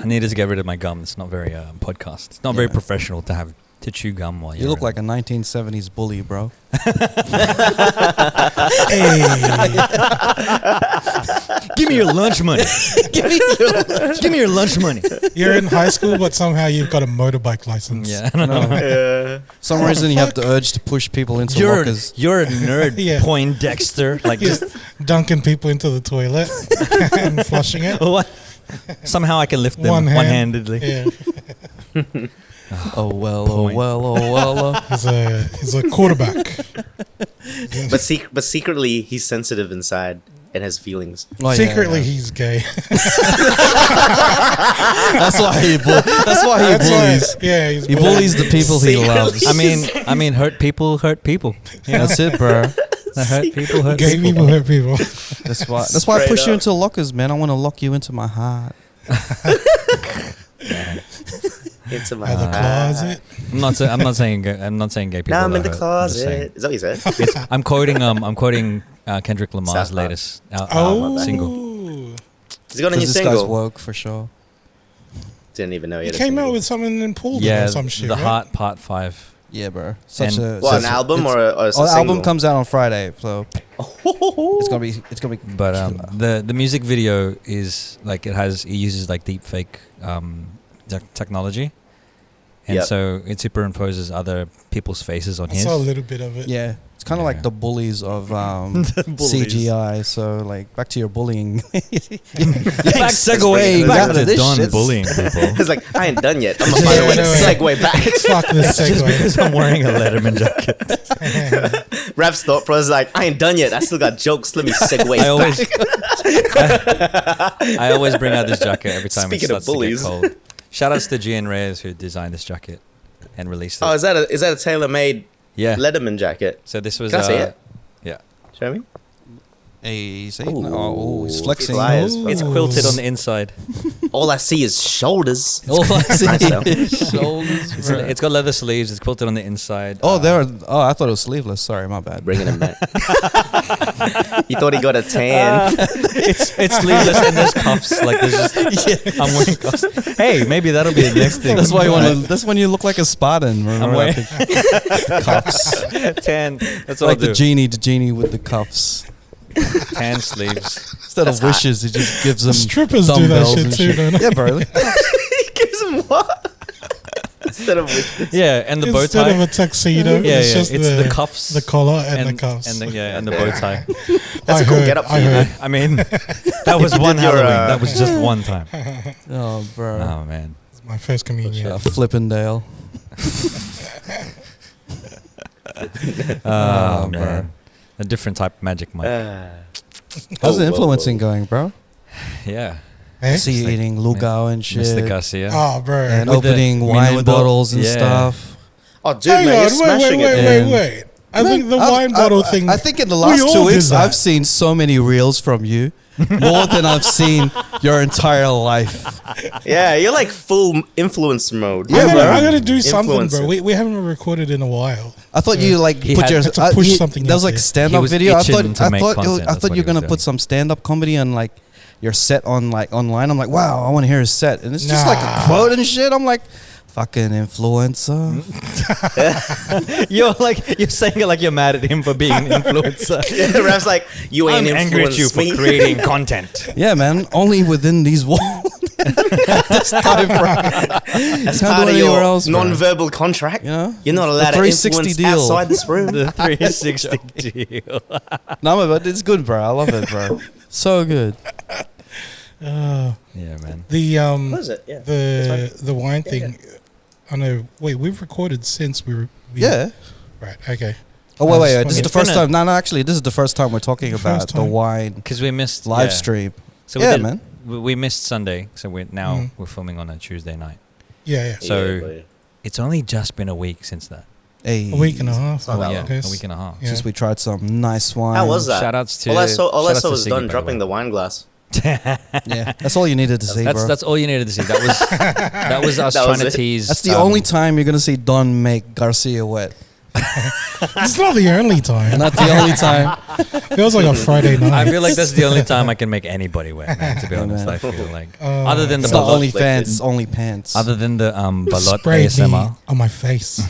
needed to get rid of my gum. It's not very podcast. It's not very professional to chew gum while you look like a 1970s bully, bro. Hey. Give me your lunch money. Give me your lunch money. You're in high school, but somehow you've got a motorbike license. Yeah, I don't know. For some reason you have the urge to push people into lockers. You're a nerd, Yeah. Poindexter. Like Just dunking people into the toilet and flushing it. what? Somehow I can lift them one-handedly. Yeah. Oh well, oh well, oh well. He's a quarterback. But secretly, he's sensitive inside and has feelings. Oh, Secretly, he's gay. That's why he bullies. Yeah, he's He bullies the people he loves. I mean, hurt people hurt people. Yeah, that's it, bro. Hurt people hurt gay people hurt people. That's why I push you into lockers, man. I want to lock you into my heart. Into my The closet. I'm not saying gay people. Now I'm are in the hurt. closet. Is that what you said? I'm quoting Kendrick Lamar's South Park. latest single. Has he got a new This guy's single? woke for sure. Didn't even know he He had a came single. out with something in Pool Yeah, or some shit. the right? Heart Part 5. Yeah, bro. And- What, an album or a the single? album comes out on Friday, so it's gonna be. But the music video is like he uses like deep fake technology, and Yep. so it superimposes other people's faces on I his. saw a little bit of it. Yeah, it's kind of like the bullies of CGI. So like back to your bullying. Back segueing back out to of this Don shit. bullying people. It's like, I ain't done yet. I'm gonna find a way to segue back. Fuck this Just segue. because I'm wearing a Letterman jacket. Rap's thought process is like, I ain't done yet. I still got jokes. Let me segue back. I always bring out this jacket every time Speaking it of starts to get bullies. cold. Shout outs to Gian Reyes who designed this jacket and released it. Oh, is that a tailor-made Yeah. Letterman jacket? So this was Can I see it? Yeah. Show me. Hey, see? Ooh. Oh, he's flexing. Lies. It's quilted on the inside. All I see is shoulders. All I see Nice, though. is shoulders. bro. It's got leather sleeves. It's quilted on the inside. Oh, I thought it was sleeveless. Sorry, my bad. Bringing him back. He thought he got a tan. It's sleeveless and there's cuffs. Like there's just I'm wearing cuffs. Hey, maybe that'll be the next thing. That's why you want to. That's when you look like a Spartan. I'm wearing cuffs. tan. That's all Like I do. the genie with the cuffs. Tan sleeves. Instead of wishes, he just gives them Strippers do that dumbbells shit and too, don't they? Yeah, bro. He gives him what? Instead of wishes. Yeah, and the bow Instead tie. of a tuxedo, Yeah, it's yeah. just It's the cuffs, the collar and the cuffs. and the bow tie. That's a cool get-up for I you, heard. I mean, that was You one did your, Halloween. That was just one time. Oh, bro. Oh man. It's my first communion. Flippendale. Oh bro. man. A different type of magic, Mike. How's the whoa, influencing whoa. going, bro? Yeah. Eh? See you eating lugao and shit. Mr. Garcia. Oh, bro. And With the- opening you know, wine with the- bottles and yeah. stuff. Oh, dude, Hang man, on, you're smashing it. And- wait. I think the wine bottle thing. I think in the we last all 2 did weeks, that. I've seen so many reels from you. More than I've seen your entire life. Yeah, you're like full influence mode. Yeah, bro. I gotta do something, bro. Influencer. We haven't recorded in a while. I thought you like He put had your to push something That was out like there. stand-up He was video. I itching to make content, I that's thought what you were he was gonna doing. put some stand-up comedy on like your set on like online. I'm like, wow, I want to hear his set, and it's just like a Nah. quote and shit. I'm like, fucking influencer. You're saying it like you're mad at him for being an influencer. Yeah, Rap's like, you ain't I'm angry at you influenced for me. creating content. Yeah, man. Only within these walls. This time, bro. As Can't part do of it your anywhere else, bro. non-verbal contract, You know? you're not The allowed to 360 influence deal. outside this room. The 360 deal. No, but it's good, bro. I love it, bro. So good. Uh, Yeah, man. the What is it? Yeah. the wine Yeah, thing. I know. Wait, we've recorded since we Yeah. Right. Okay. Oh, wait. This is fucking the first finna- time. No, actually, this is the first time we're talking The about first the time. wine Because we missed live yeah. stream. So Yeah, we did, man. We missed Sunday, so Mm. we're filming on a Tuesday night. Yeah. So Yeah, it's only just been a week since that. Hey, A week and a half. not that I yeah, guess. a week and a half. Yeah. Since we tried some nice wine. How was that? Shout outs to all I saw shout outs to was Siggy, Don by dropping way. the wine glass. Yeah, that's all you needed to see, bro. That's all you needed to see. That was us That trying was to it. tease. That's the only time you're gonna see Don make Garcia wet. It's not the only time. Not the only time. It was like a Friday night. I feel like that's the only time I can make anybody wet, man. To be Yeah, honest, man. I feel like other than the It's not balot, only fans, it's only pants. other than the balot sprayed me ASMR. on my face.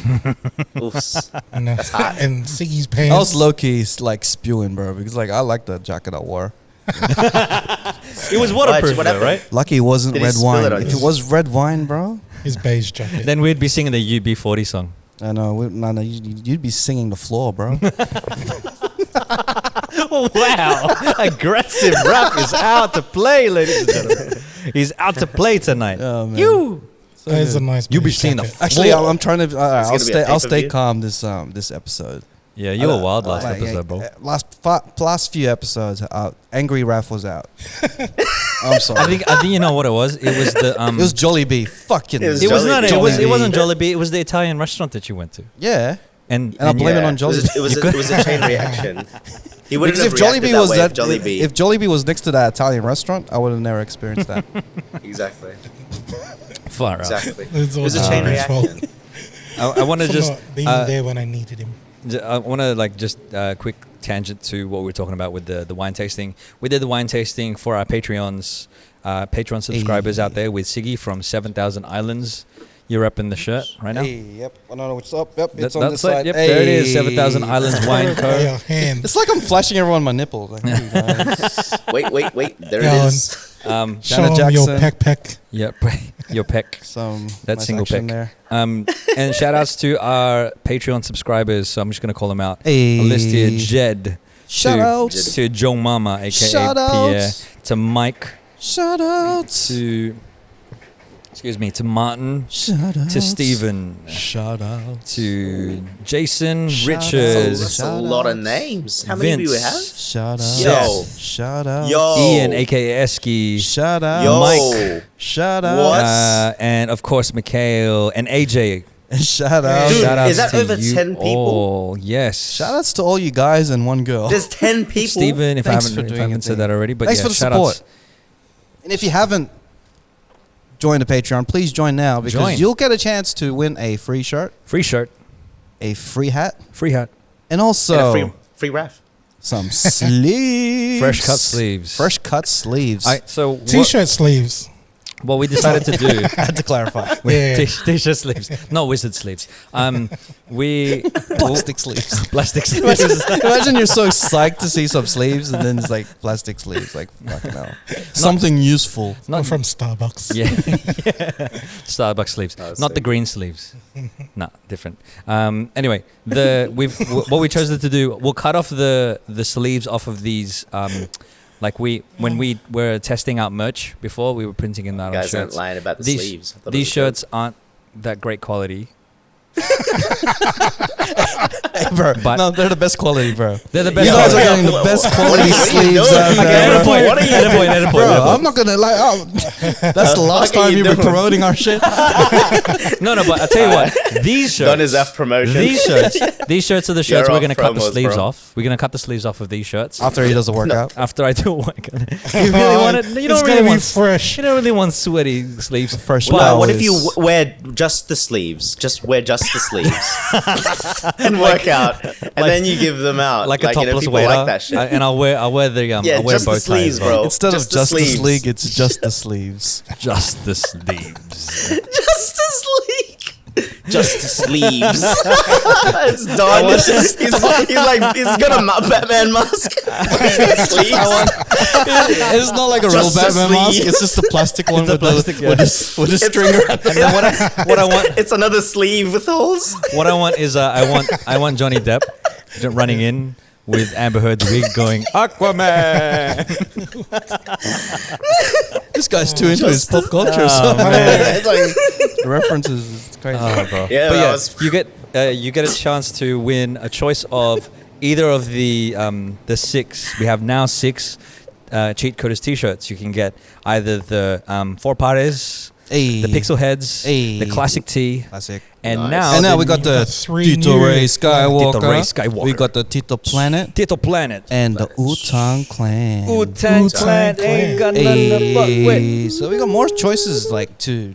Oops. And, hot. and Siggy's pants. I was low key like spewing, bro, because like I like the jacket I wore. It was waterproof, What though, happened? right? Lucky it wasn't Did he red spill wine. it on If you? it was red wine, bro, His beige jacket. Then we'd be singing the UB40 song. I know. No, you'd be singing the floor, bro. Wow, aggressive rap is out to play, ladies and gentlemen. He's out to play tonight. Oh, man. You. So That is a good. nice You be beige seeing the jacket. Actually, floor. I'm trying to. It's gonna be a I'll stay pay-per-view. calm this episode. Yeah, you were wild last Like, episode, bro. Last few episodes, Angry Raph was out. I'm sorry. I think you know what it was. It was the it was Jollibee. Fucking. It was It was not. It was. It Jollibee. wasn't Jollibee. It was the Italian restaurant that you went to. Yeah, And and I blame it Yeah, on Jollibee. It was a chain reaction. He wouldn't Because have if reacted Jollibee that was way that, if Jollibee. if Jollibee was next to that Italian restaurant, I would have never experienced that. Exactly. far out. Exactly. It's It was a all chain Jollibee fault. reaction. I want to For just. not being there when I needed him. I want to like just quick tangent to what we were talking about with the wine tasting. We did the wine tasting for our Patreon subscribers out there with Siggy from 7,000 Islands. You're up in the shirt right now. Hey, yep. I don't know what's up. Yep, it's on That's this it. side. Yep, there it is. Hey. 7,000 Islands Wine By Co. your hand. It's like I'm flashing everyone my nipples. Like, hey, guys. Wait. There Alan. it is. Show him your Jackson. peck. Yep, your peck. Some That's nice single action pick. there. And shout outs to our Patreon subscribers. So I'm just going to call them out. Hey. A list here: Jed, Shout to, outs. to Joe Mama, aka Shout Pierre, outs. to Mike, Shout outs. to to Martin, Shout outs. to Stephen, Shout out. to Jason, Shout Richard, That's a Shout lot of outs. names. How many do we Vince. have? Shout out. Yo. Shout out. Yo. Ian, aka Eski, Shout out. Yo. Mike. Shout out. What? and of course Mikhail and AJ. Shout out. Dude, Shout outs is that to over you 10 people? all. Yes. Shout outs to all you guys and one girl. There's 10 people. Stephen, if Thanks I for haven't, doing your said thing. that already, but Thanks yeah, for the shout support. outs. And if you haven't joined the Patreon, please join now because Join. you'll get a chance to win a free shirt, Free shirt, a free hat, free hat, and also And a free ref. some sleeves. fresh cut sleeves. Fresh cut sleeves. So T-shirt sleeves. what we decided to do. I had to clarify. Yeah. T-shirt sleeves, not wizard sleeves. We Plastic sleeves. plastic sleeves. Imagine you're so psyched to see some sleeves and then it's like plastic sleeves. Like, fucking hell. Something useful. I'm Not from Starbucks. yeah, Starbucks sleeves, Oh, not the sick. green sleeves. Nah, different. Anyway, what we chose to do. We'll cut off the sleeves off of these. When we were testing out merch before, we were printing in that on Guys aren't shirts. lying about the These sleeves. I thought it these was shirts aren't that great quality. Hey, bro. But- no, they're the best quality, bro. They're the You best. guys are quality. getting the best quality what are you sleeves doing? out Okay, there, Add a bro. point. What are you- Add a point. Add a point. Bro, add a point. I'm not gonna lie. That's the last fuck are time you you've been doing? promoting our shit. No, but I tell you what, these shirts. Done his F promotion. These shirts are the shirts You're we're gonna off cut the promos, sleeves bro. off. We're gonna cut the sleeves off of these shirts After he does a workout. after I do a workout. You really want it? You It's don't gonna really be want. fresh. You don't really want sweaty sleeves. Fresh Well, what if flowers. you wear just the sleeves? Just wear just the sleeves and work out, and then you give them out Like a you know, topless people waiter, like that shit. and I'll wear the Yeah, I'll wear just bow the sleeves, ties, as well. bro. Instead Just of the Justice sleeves. League, it's just the sleeves. Just the sleeves. Justice League. Just the sleeves. It's done. He's got a Batman mask. sleeves. It's not like a real Just the Batman mask. sleeve. It's just a plastic one It's a with plastic, the yeah. with a stringer. And then what I want It's another sleeve with holes. what I want is I want Johnny Depp running in with Amber Heard's wig going Aquaman. This guy's too into his pop culture. Oh, so man. it's like the references. It's crazy. Oh, bro. Yeah, But that yeah, was- you get a chance to win a choice of either of the 6. We have now 6 Cheatcoders t-shirts. You can get either the 4 pares, Hey. the pixel heads, Hey. the classic tee, Classic. and Nice. now And now we the got the three Tito new- Ray Skywalker. Tito Ray Skywalker. We got the Tito Planet Tito Planet. and the Wu-Tang Clan. Wu-Tang Wu-Tang Clan ain't got nothing to fuck with. Hey, so we got more choices like to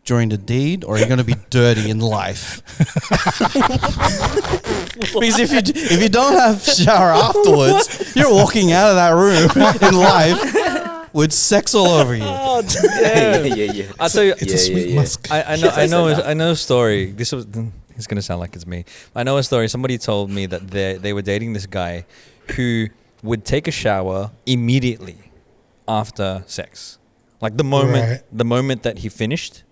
during the deed, or you're going to be dirty in life. Because if you don't have shower afterwards, you're walking out of that room in life with sex all over you. Oh, damn. yeah. I'll tell you, it's a sweet musk. I know a story. It's gonna sound like it's me. I know a story. Somebody told me that they were dating this guy who would take a shower immediately after sex. Like the moment that he finished,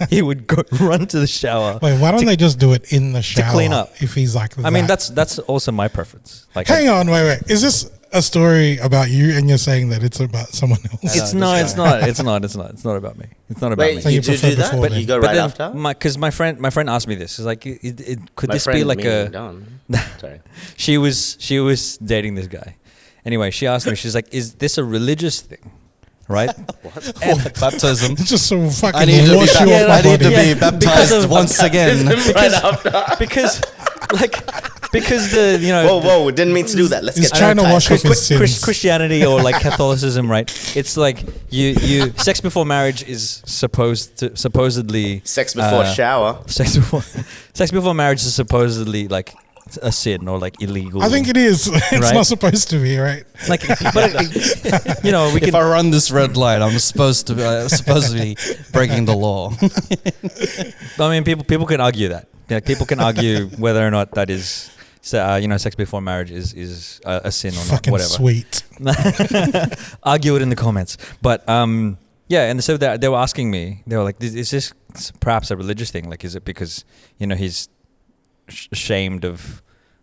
he would go run to the shower. Wait, why don't they just do it in the shower to clean up? If he's like that? I mean, that's also my preference. Like, hang on, wait. Is this a story about you, and you're saying that it's about someone else? It's not about me. It's not about me. Wait, So you you do prefer that, before but then? you go But right then after? because my friend asked me this. It's like, could My this be friend, like meaning a? Don. Sorry. She was dating this guy. Anyway, she asked me. She's like, "Is this a religious thing?" Right? Baptism. It's just so fucking I need to wash you off my I need to body. be baptized once again. Right after. because the Whoa, didn't mean to do that. Let's He's get trying to wash off his sins. Christianity or like Catholicism, right? It's like you sex before marriage is supposedly sex before shower. sex before marriage is supposedly like a sin or like illegal. I think it is. It's Right? not supposed to be, right? like, but we If can. I run this red light, I'm supposed to be breaking the law. I mean, people can argue that. Yeah, people can argue whether or not that is, sex before marriage is a sin or Fucking not. Whatever. sweet. Argue it in the comments. But yeah, and so they were asking me. They were like, "Is this perhaps a religious thing? Like, is it because he's ashamed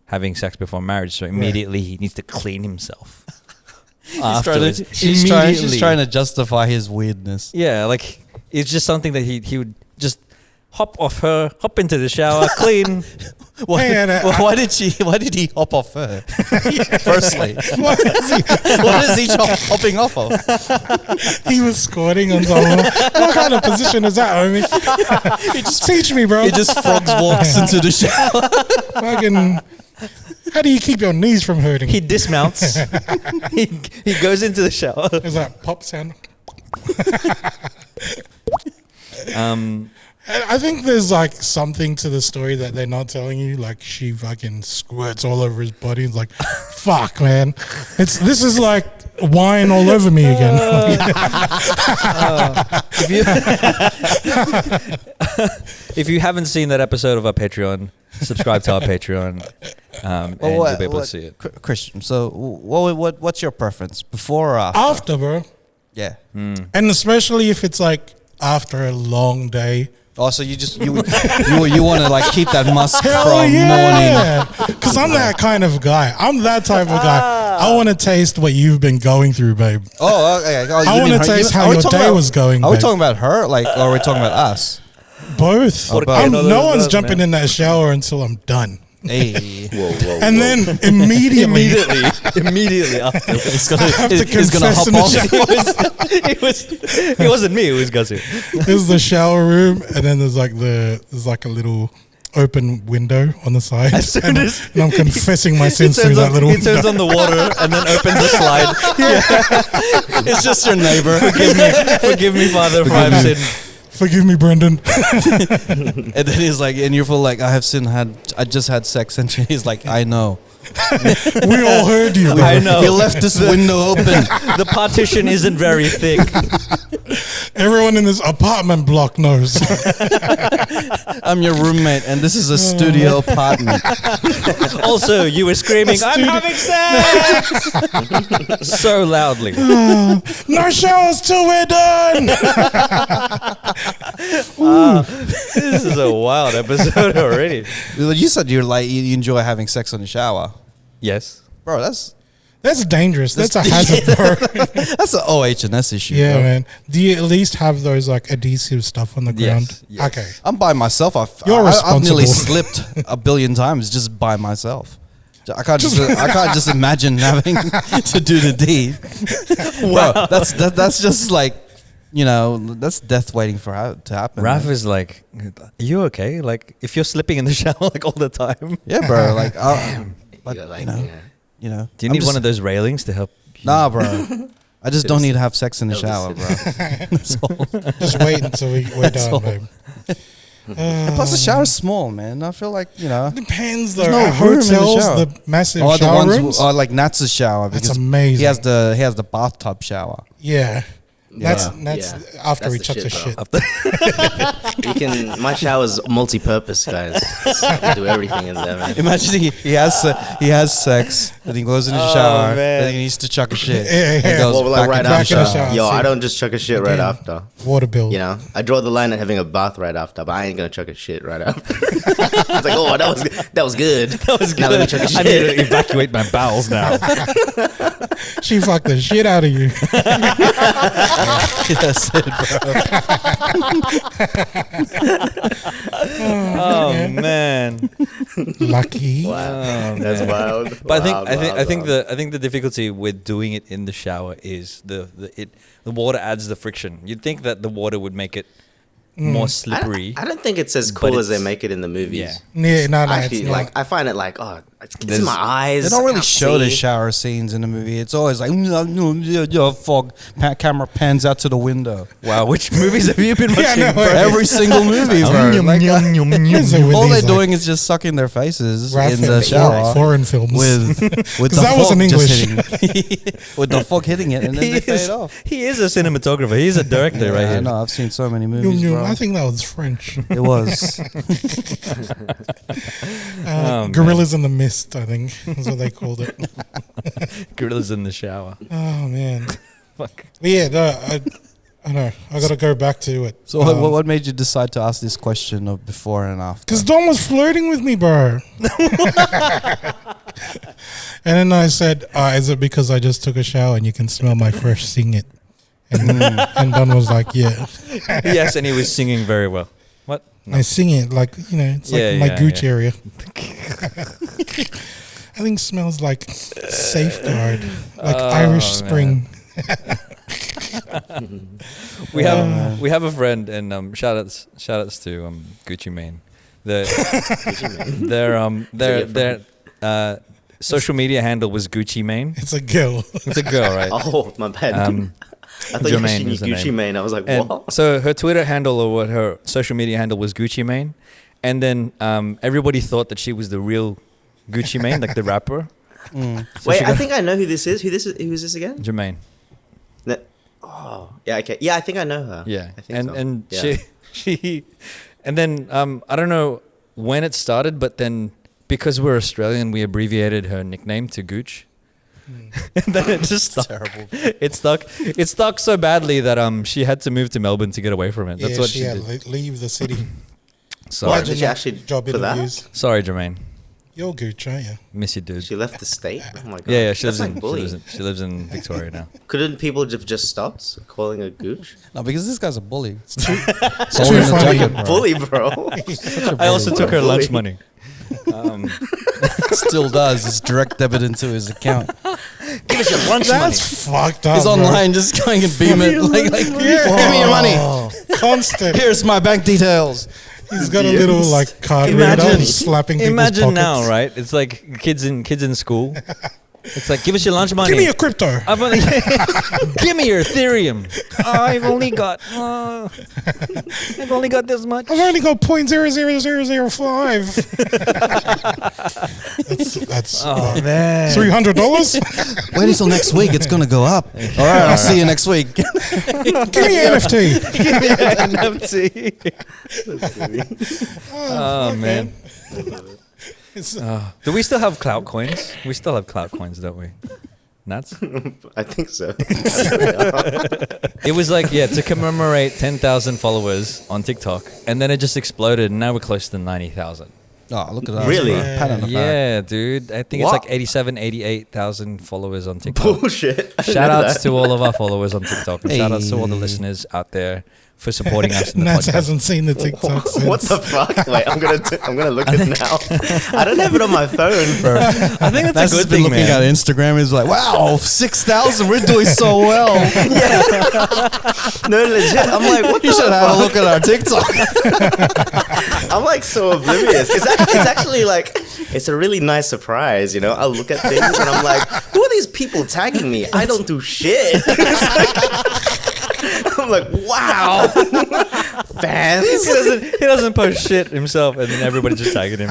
having sex before marriage, so immediately he needs to clean himself." Afterwards. She's trying to justify his weirdness. Yeah, like it's just something that he would just hop into the shower, clean. Why did he hop off her? Firstly, what is he hopping off of? He was squatting on someone. What kind of position is that, homie? Teach me, bro. He just frogs walks into the shower. Fucking. How do you keep your knees from hurting? He dismounts. he goes into the shower. There's that pop sound. I think there's like something to the story that they're not telling you. Like she fucking squirts all over his body. It's like, fuck, man. This is like wine all over me again. If you haven't seen that episode of our Patreon, subscribe to our Patreon, and you'll be able to see it. Christian, so what's your preference, before or after? After, bro. Yeah. And especially if it's like after a long day. Oh, so you want to like keep that musk Hell from yeah. morning? Because I'm that kind of guy. I'm that type of guy. I want to taste what you've been going through, babe. Oh, okay. Oh, I want to taste how your day was going, Are we babe. talking about her, or are we talking about us? Both. Oh, both. No one's jumping in that shower until I'm done. Hey. Whoa. And then immediately after. He's I have to gonna confess hop in the off. shower. It wasn't me. It was Gussie. There's the shower room, and then there's like a little open window on the side, and I'm confessing my sins through that little He window. turns on the water and then opens the slide. It's just your neighbor. Forgive me, Father, for I've sinned. Forgive me, Brendan. And then he's like, and you're full like, I just had sex, and he's like, I know. We all heard you. I know. You left this window open. The partition isn't very thick. Everyone in this apartment block knows. I'm your roommate, and this is a studio apartment. Also, you were screaming, "I'm having sex!" so loudly. No showers till we're done. This is a wild episode already. You said you enjoy having sex on the shower, Yes. bro. That's dangerous. That's a hazard, bro. that's an OH&S issue. Yeah, bro. man. Do you at least have those like adhesive stuff on the ground? Yes. Okay. I'm by myself. I've nearly slipped a billion times just by myself. I can't just imagine having to do the deed. Wow, that's just like, that's death waiting to happen. Raf man. is like, "Are you okay? Like, if you're slipping in the shower like all the time, Yeah, bro. Like, but, You're like, you know, do you need one of those railings to help?" Nah, bro. I just don't need to have sex in the shower, bro. Just wait until we're done, all. babe. And plus, the shower's small, man. I feel like, Depends though. There's no At room in the hotels, shower. the massive the shower ones rooms. like Nats's shower. That's because amazing. He has the bathtub shower. Yeah. That's Yeah. after That's he the chucks shit, his bro. shit. You can. My shower's multi-purpose, guys. I can do everything in there, man. Imagine he has sex, then he goes in the shower, then he needs to chuck a shit. Yeah. He goes Well, like back right into the after the shower. shower. Yo, see. I don't just chuck a shit right Again. after. Water bill. You know, I draw the line at having a bath right after, but I ain't gonna chuck a shit right after. It's like, oh, that was good. That was good. Now let me chuck a I need to shit. evacuate my bowels now. She fucked the shit out of you. That's it, bro. Oh man. Lucky. Wow, that's wild. But Wild, I think wild. I think the difficulty with doing it in the shower is the water adds the friction. You'd think that the water would make it more slippery. I don't think it's as but cool as they it's- make it in the movies. Yeah. Yeah, no, Actually, it's like not. I find it like, oh, it's in There's- my eyes. They don't I really can't show the see. shower scenes in the movie. It's always like, fog. Camera pans out to the window. Wow, which movies have you been Yeah, watching? no, bro? Every single movie, bro. Like, So with all these, they're like, doing is just sucking their faces rap in films, the shower foreign films. with the 'Cause that fog wasn't just English. hitting, with the fog hitting it, and then they fade off. He is a cinematographer. He's a director right I here. know. I've seen so many movies, bro. I think that was French. It was. man. Gorillas in the Mist, I think, is what they called it. Gorillas in the shower. Oh man. Fuck. But yeah, no, I know. I got to go back to it. So, what made you decide to ask this question of before and after? Because Don was flirting with me, bro. And then I said, is it because I just took a shower and you can smell my fresh sing it? And Don was like, yeah. Yes, and he was singing very well. What? I sing it like, it's Yeah, like my yeah, gooch yeah. area. I think it smells like Safeguard, like Irish man. Spring. We have a friend, and shout outs to Gucci Mane. Their social media handle was Gucci Mane. It's a girl. It's a girl, right? Oh, my bad. I thought you Jermaine actually knew is the Gucci name. Mane. I was like, And what? so her Twitter handle or what her social media handle was Gucci Mane, and then everybody thought that she was the real Gucci Mane, like the rapper. So Wait, she I got- think I know who this is. Who is this again? Jermaine. Oh, yeah, okay. Yeah, I think I know her. Yeah, I think so. and Yeah. she, and then I don't know when it started, but then because we're Australian, we abbreviated her nickname to Gooch. And then it just stuck. Terrible. It stuck so badly that she had to move to Melbourne to get away from it. That's Yeah, what she she had did. to leave the city. Sorry, What? Did you actually job put that? interviews. sorry, Jermaine. You're Gooch, aren't you? Miss you, dude. She left the state? Oh my god. Yeah, she lives That's in like bullying. she lives in Victoria now. Couldn't people just stop calling her Gooch? No, because this guy's a bully. It's too Holding the funny. jacket, bro. Bully, bro. I also took her lunch money. Still does. It's direct debit into his account. Give us your lunch money. That's fucked up. He's bro. online just going and beam it. Like, give me your money. Constant. Here's my bank details. He's got a little like card reader. Imagine- He's slapping people's Imagine pockets. now, right? It's like kids in school. It's like, give us your lunch money. Give me your crypto. I've only give me your Ethereum. I've only got this much. I've only got 0.00005. That's man. $300. Wait until next week. It's going to go up. All right, I'll see you next week. Give me your NFT. Oh man. It's- Do we still have clout coins? We still have clout coins, don't we? Nuts. I think so. It was like, to commemorate 10,000 followers on TikTok, and then it just exploded, and now we're close to 90,000. Oh, look at that. Really? Pat on the back. Yeah, dude. I think What? it's like 88,000 followers on TikTok. Bullshit. I didn't Shout know outs that. to all of our followers on TikTok, and shout outs to all the Hey. listeners out there. for supporting us in the Nats podcast. hasn't seen the TikTok since. What the fuck? Wait, I'm gonna look it now. I don't have it on my phone, bro. I think that's That's a good been thing, looking man. at Instagram. Is like, wow, 6,000. We're doing so well. No, legit. I'm like, what You the should have a fuck? look at our TikTok. I'm like so oblivious. It's actually like it's a really nice surprise, you know. I'll look at things and I'm like, who are these people tagging me? I don't do shit. I'm like, wow, fans. He doesn't post shit himself, and then everybody just tagging him.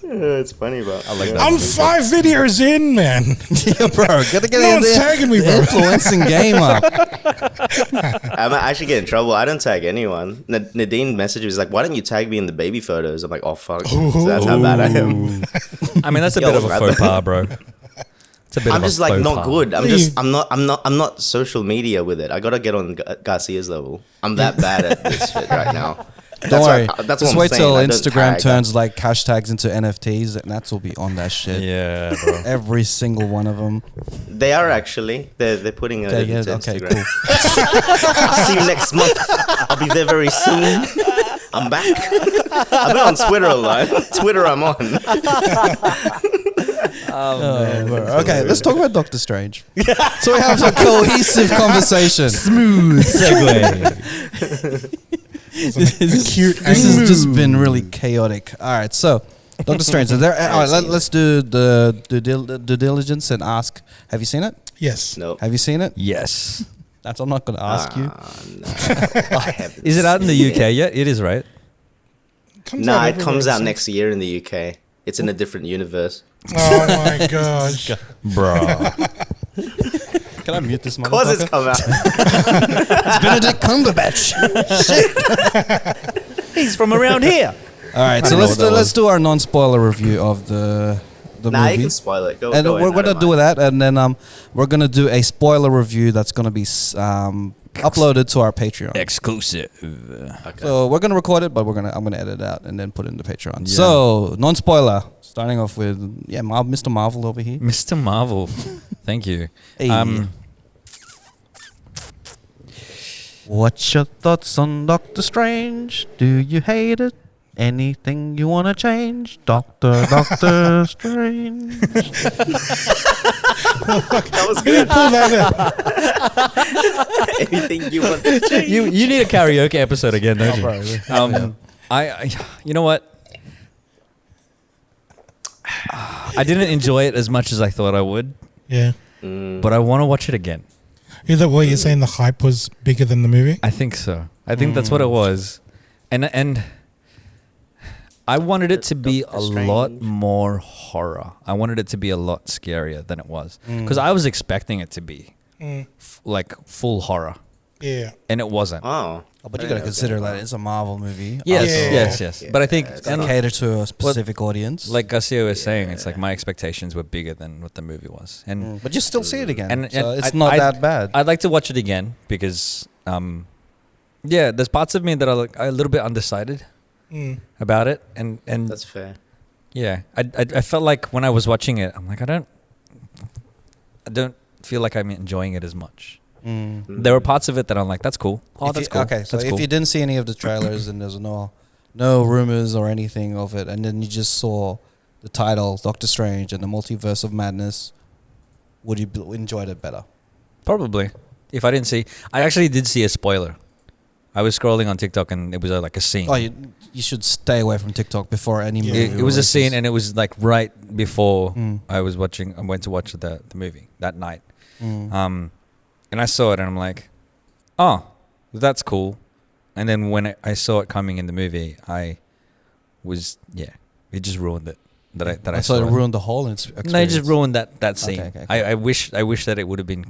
It's funny, bro. I like that. I'm 5 videos in, man. Yeah, bro. Gotta get No in one's there. tagging me, bro. Influencing game up. I might actually get in trouble. I don't tag anyone. Nadine messaged me, he's like, why don't you tag me in the baby photos? I'm like, oh fuck. So that's how bad I am. I mean, that's a Yo, bit of a man. faux pas, bro. It's a bit I'm of a just like faux not pas. good. You- I'm not social media with it. I gotta get on Garcia's level. I'm that bad at this shit right now. Don't worry. That's Just what I'm wait saying. till I don't Instagram tag. turns like hashtags into NFTs, and Nats will be on that shit. Yeah, bro. Every single one of them. They are actually. They're putting it Okay, into yeah, okay, Instagram. cool. See you next month. I'll be there very soon. I'm back. I've been on Twitter a lot. Twitter, I'm on. Okay, let's talk about Doctor Strange. So we have a cohesive conversation. Smooth segue. Cute. This has just been really chaotic. All right, so Doctor Strange. All right, let's do the due diligence and ask. Have you seen it? Yes. No. Have you seen it? Yes. That's I'm not going to ask you. No. I haven't Is it out in the seen UK yet? It is, right? Nah, it everywhere, comes out so- next year in the UK. It's in a different universe. Oh my gosh. Bro. Can I mute this Of course it's motherfucker? come out. It's Benedict Cumberbatch. He's from around here. All right, so know what that let's do our non-spoiler review of the Nah, you movie. can spoil it. Go, And go we're in, I gonna don't do mind. that, and then we're gonna do a spoiler review that's gonna be uploaded to our Patreon. Exclusive. Okay. So we're gonna record it, but I'm gonna edit it out and then put it in the Patreon. Yeah. So non-spoiler, starting off with Mr. Marvel over here. Mr. Marvel. Thank you. Hey. What's your thoughts on Doctor Strange? Do you hate it? Anything you wanna change? Doctor Strange. That was good. Pull that out. Anything you want to change. You need a karaoke episode again, don't you? Probably. I you know what? I didn't enjoy it as much as I thought I would, Yeah. but I want to watch it again. Either way, you're saying the hype was bigger than the movie? I think so. I think that's what it was, and I wanted it to be a lot Strange. more horror. I wanted it to be a lot scarier than it was because I was expecting it to be like full horror, Yeah. and it wasn't. Oh. But you gotta consider that it's a Marvel movie. Yes, Yeah. yes. But I think it's And cater to a specific audience. like Garcia was saying, it's like my expectations were bigger than what the movie was, and But you still see it again. And- so and it's I- not I'd- that bad. I'd like to watch it again because, there's parts of me that are like a little bit undecided about it, and That's fair. yeah, I felt like when I was watching it, I'm like I don't feel like I'm enjoying it as much. There were parts of it that I'm like, that's cool. Oh, If that's you- cool. Okay, so That's if cool. you didn't see any of the trailers and there's no rumors or anything of it, and then you just saw the title Doctor Strange and the Multiverse of Madness, would you enjoyed it better? Probably, if I didn't see, I actually did see a spoiler. I was scrolling on TikTok and it was like a scene. Oh, you should stay away from TikTok before any Yeah. movie. It was a releases. scene, and it was like right before Mm. I went to watch the movie that night. Mm. And I saw it, and I'm like, oh, that's cool. And then when I saw it coming in the movie, it just ruined it. I so saw it ruined the whole experience. No, it just ruined that scene. Okay, I wish that it would have been.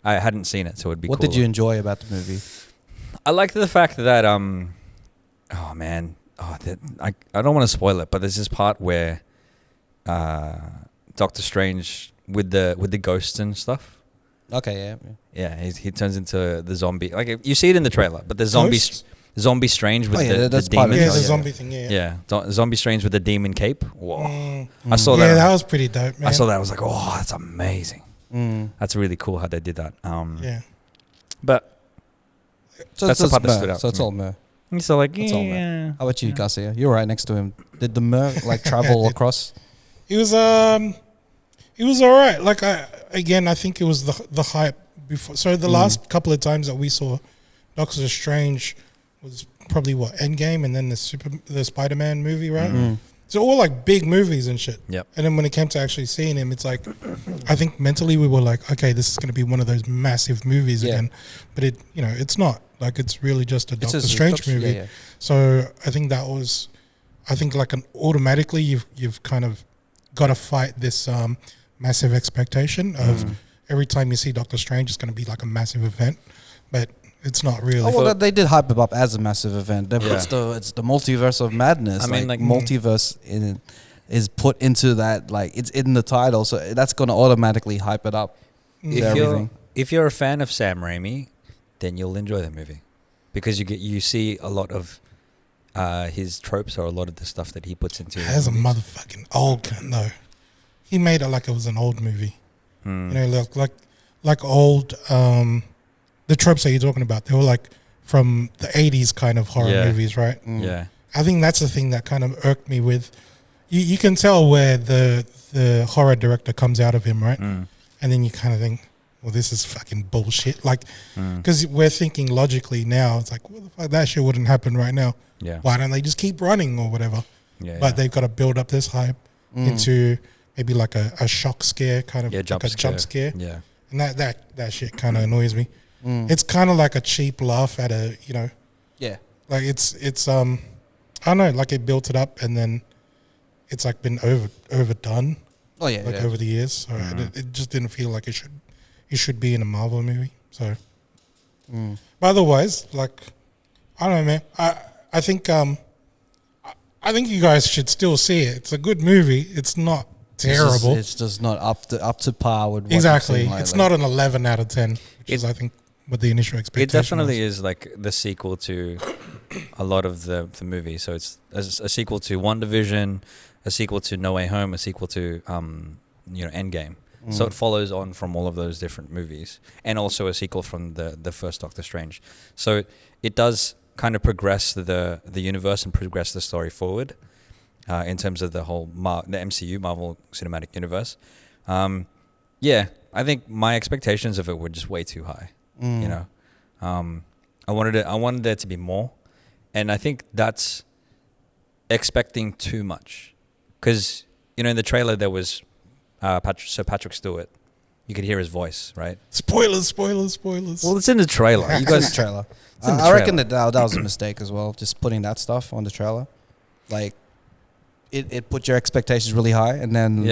I hadn't seen it, so it'd be. What did cooler. you enjoy about the movie? I liked the fact that I don't want to spoil it, but there's this part where Doctor Strange with the ghosts and stuff. Okay, yeah. Yeah, he turns into the zombie. Like you see it in the trailer, but the zombie Strange with the that's part of demon. it. Yeah, the yeah. zombie thing, yeah. Zombie Strange with the demon cape. Whoa. I Yeah, saw that. that was pretty dope, man. I saw that. I was like, oh, that's amazing. Mm. That's really cool how they did that. Yeah. But So That's the part that stood out So to it's me. all meh. So like, That's all, yeah. man. How about you, Garcia? You're right next to him. Did the meh like travel across? It was all right. Like I think it was the hype before. So the last couple of times that we saw Doctor Strange was probably Endgame, and then the Spider-Man movie, right? So all like big movies and shit. Yep. And then when it came to actually seeing him, it's like, I think mentally we were like, okay, this is going to be one of those massive movies again, but it's not. Like it's really just a Doctor Strange movie. Yeah. So I think that was, like automatically you've kind of got to fight this massive expectation of every time you see Doctor Strange, it's going to be like a massive event, but it's not really. Oh, well, they did hype it up as a massive event. Yeah. It's the multiverse of madness. I mean, like multiverse is put into that, like it's in the title, so that's going to automatically hype it up. If you're a fan of Sam Raimi, then you'll enjoy the movie because you see a lot of his tropes or a lot of the stuff that he puts into. As a motherfucking old cunt though, he made it like it was an old movie. Like old. The tropes that you're talking about, they were like from the 80s kind of horror movies, right? Yeah. I think that's the thing that kind of irked me with. You can tell where the horror director comes out of him, right? And then you kind of think, well, this is fucking bullshit. Like, because we're thinking logically now, it's like, what the fuck, that shit wouldn't happen right now. Yeah. Why don't they just keep running or whatever? Yeah. But they've got to build up this hype into maybe like a shock scare, kind of like a jump scare. Yeah. And that shit kind of annoys me. It's kind of like a cheap laugh at like it's I don't know, like it built it up and then it's like been overdone. Oh yeah, over the years. So it just didn't feel like it should be in a Marvel movie. So, but otherwise, like I don't know, man. I think you guys should still see it. It's a good movie. It's not terrible. It's just not up to par with what exactly. you've seen It's lately. not an 11 out of 10, which is I think what the initial It expectation definitely was. is like the sequel to a lot of the movie. So it's a sequel to WandaVision, a sequel to No Way Home, a sequel to Endgame. So it follows on from all of those different movies, and also a sequel from the first Doctor Strange. So it does kind of progress the universe and progress the story forward in terms of the whole the MCU, Marvel Cinematic Universe. I think my expectations of it were just way too high. I wanted there to be more, and I think that's expecting too much, because in the trailer there was Sir Patrick Stewart. You could hear his voice, right? Spoilers. Well, it's in the trailer. You It's in the guys, trailer. It's in the I reckon trailer. that was a mistake as well, just putting that stuff on the trailer. Like, it put your expectations really high, and then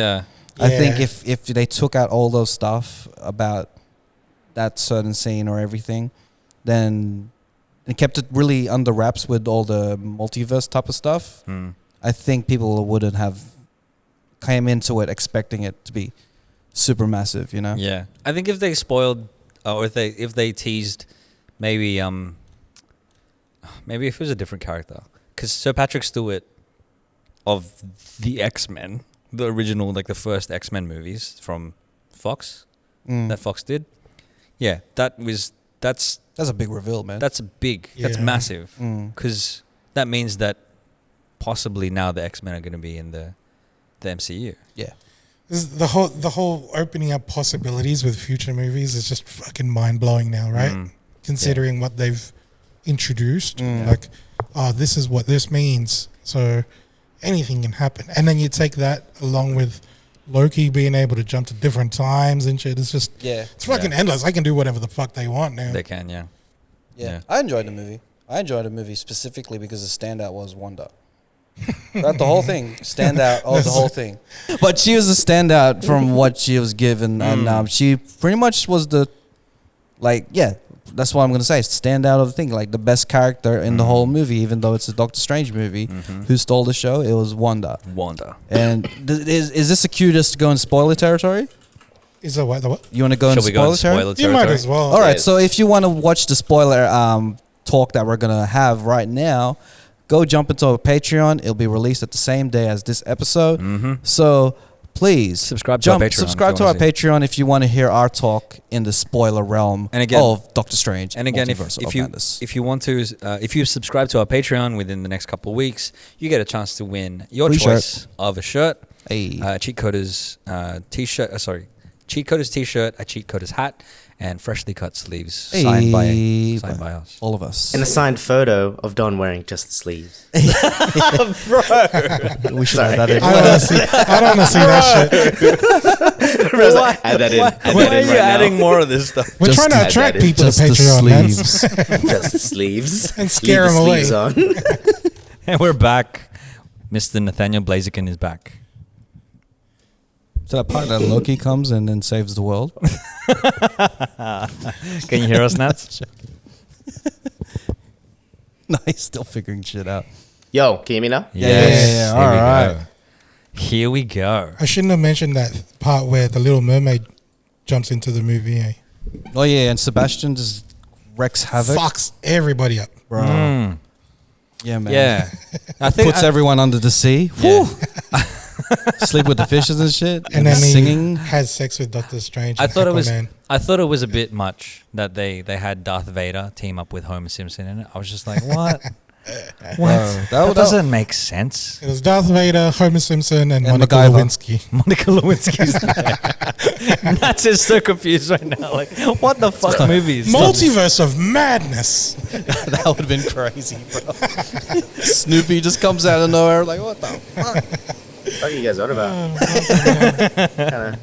I think if they took out all those stuff about that certain scene or everything, then it kept it really under wraps with all the multiverse type of stuff, I think people wouldn't have came into it expecting it to be super massive, Yeah, I think if they spoiled, or if they teased, maybe if it was a different character, because Sir Patrick Stewart of the X-Men, the original, like the first X-Men movies from Fox, that Fox did, that's a big reveal, man. that's that's massive, because that means that possibly now the X-Men are going to be in the MCU. Yeah. The whole opening up possibilities with future movies is just fucking mind blowing now, right? Considering what they've introduced, like, this is what this means. So anything can happen, and then you take that along with Loki being able to jump to different times and shit. It's just it's fucking endless. They can do whatever the fuck they want now. They can, Yeah. I enjoyed the movie. I enjoyed the movie specifically because the standout was Wanda. Throughout the whole thing, the whole thing. But she was a standout from what she was given, and she pretty much was that's what I'm gonna say. Standout of the thing, like the best character in the whole movie, even though it's a Doctor Strange movie. Who stole the show? It was Wanda. And is this a cue just to go in spoiler territory? Is the what? You want to go in spoiler territory? You might as well. All right. So if you want to watch the spoiler talk that we're gonna have right now, go jump into our Patreon. It'll be released at the same day as this episode. So please Subscribe to our Patreon Subscribe if to you our wanna see. Patreon if you want to hear our talk in the spoiler realm And again- of Doctor Strange. And again, Multiverse of Madness. if you want to, if you subscribe to our Patreon within the next couple of weeks, you get a chance to win your Free choice of a shirt, Hey. Cheatcoders t-shirt. Cheatcoders t-shirt, a Cheatcoders hat, and freshly cut sleeves signed by us. all of us. And a signed photo of Don wearing just the sleeves. We should have that in. I don't want to see that shit. Bro's like, add that in. Add that Why in are you right now. adding more of this stuff? We're Just trying to add attract that in. people to Just the Patreon, man. sleeves. Just the sleeves. And scare Leave the 'em away. sleeves on. And we're back. Mr. Nathaniel Blaziken is back. So that part that Loki comes and then saves the world. Can you hear us, Nats? No, he's still figuring shit out. Yo, can you hear me now? Yeah. All right. Here we go. I shouldn't have mentioned that part where the Little Mermaid jumps into the movie. Eh? Oh yeah, and Sebastian just wrecks havoc. Fucks everybody up. Bro. Mm. Yeah, man. Yeah. I think Puts everyone under the sea. Yeah. Sleep with the fishes and shit. And then singing. he has sex with Doctor Strange. I and thought it was Aquaman. I thought it was a bit much that they had Darth Vader team up with Homer Simpson in it. I was just like, what? What? That doesn't make sense. It was Darth Vader, Homer Simpson, and Monica MacGyver. Lewinsky. Monica Lewinsky's there. That's just so confused right now. Like, what the fuck movies? Multiverse of Madness. That would have been crazy, bro. Snoopy just comes out of nowhere, like, what the fuck? What are you guys on about? Kinda.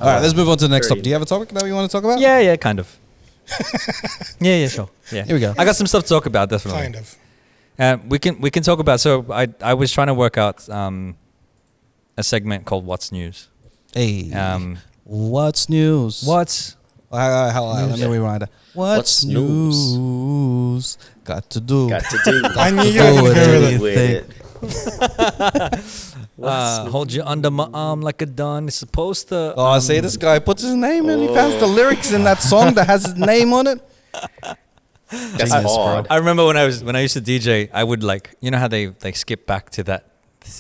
All right, let's move on to the next Very- topic. Do you have a topic that we want to talk about? Yeah, kind of. yeah, sure. Yeah. Here we go. I got some stuff to talk about, definitely. Kind of. We can talk about. So I was trying to work out a segment called "What's News." Hey. What's news? What's Let me rewind that. What's news? Got to do. Got to do. I knew you do were going to it. go with it. with it. hold you under my arm like a Don is supposed to. Oh, see, this guy puts his name in. He finds the lyrics in that song that has his name on it. That's Genius, hard. I remember when I used to DJ, I would how they skip back to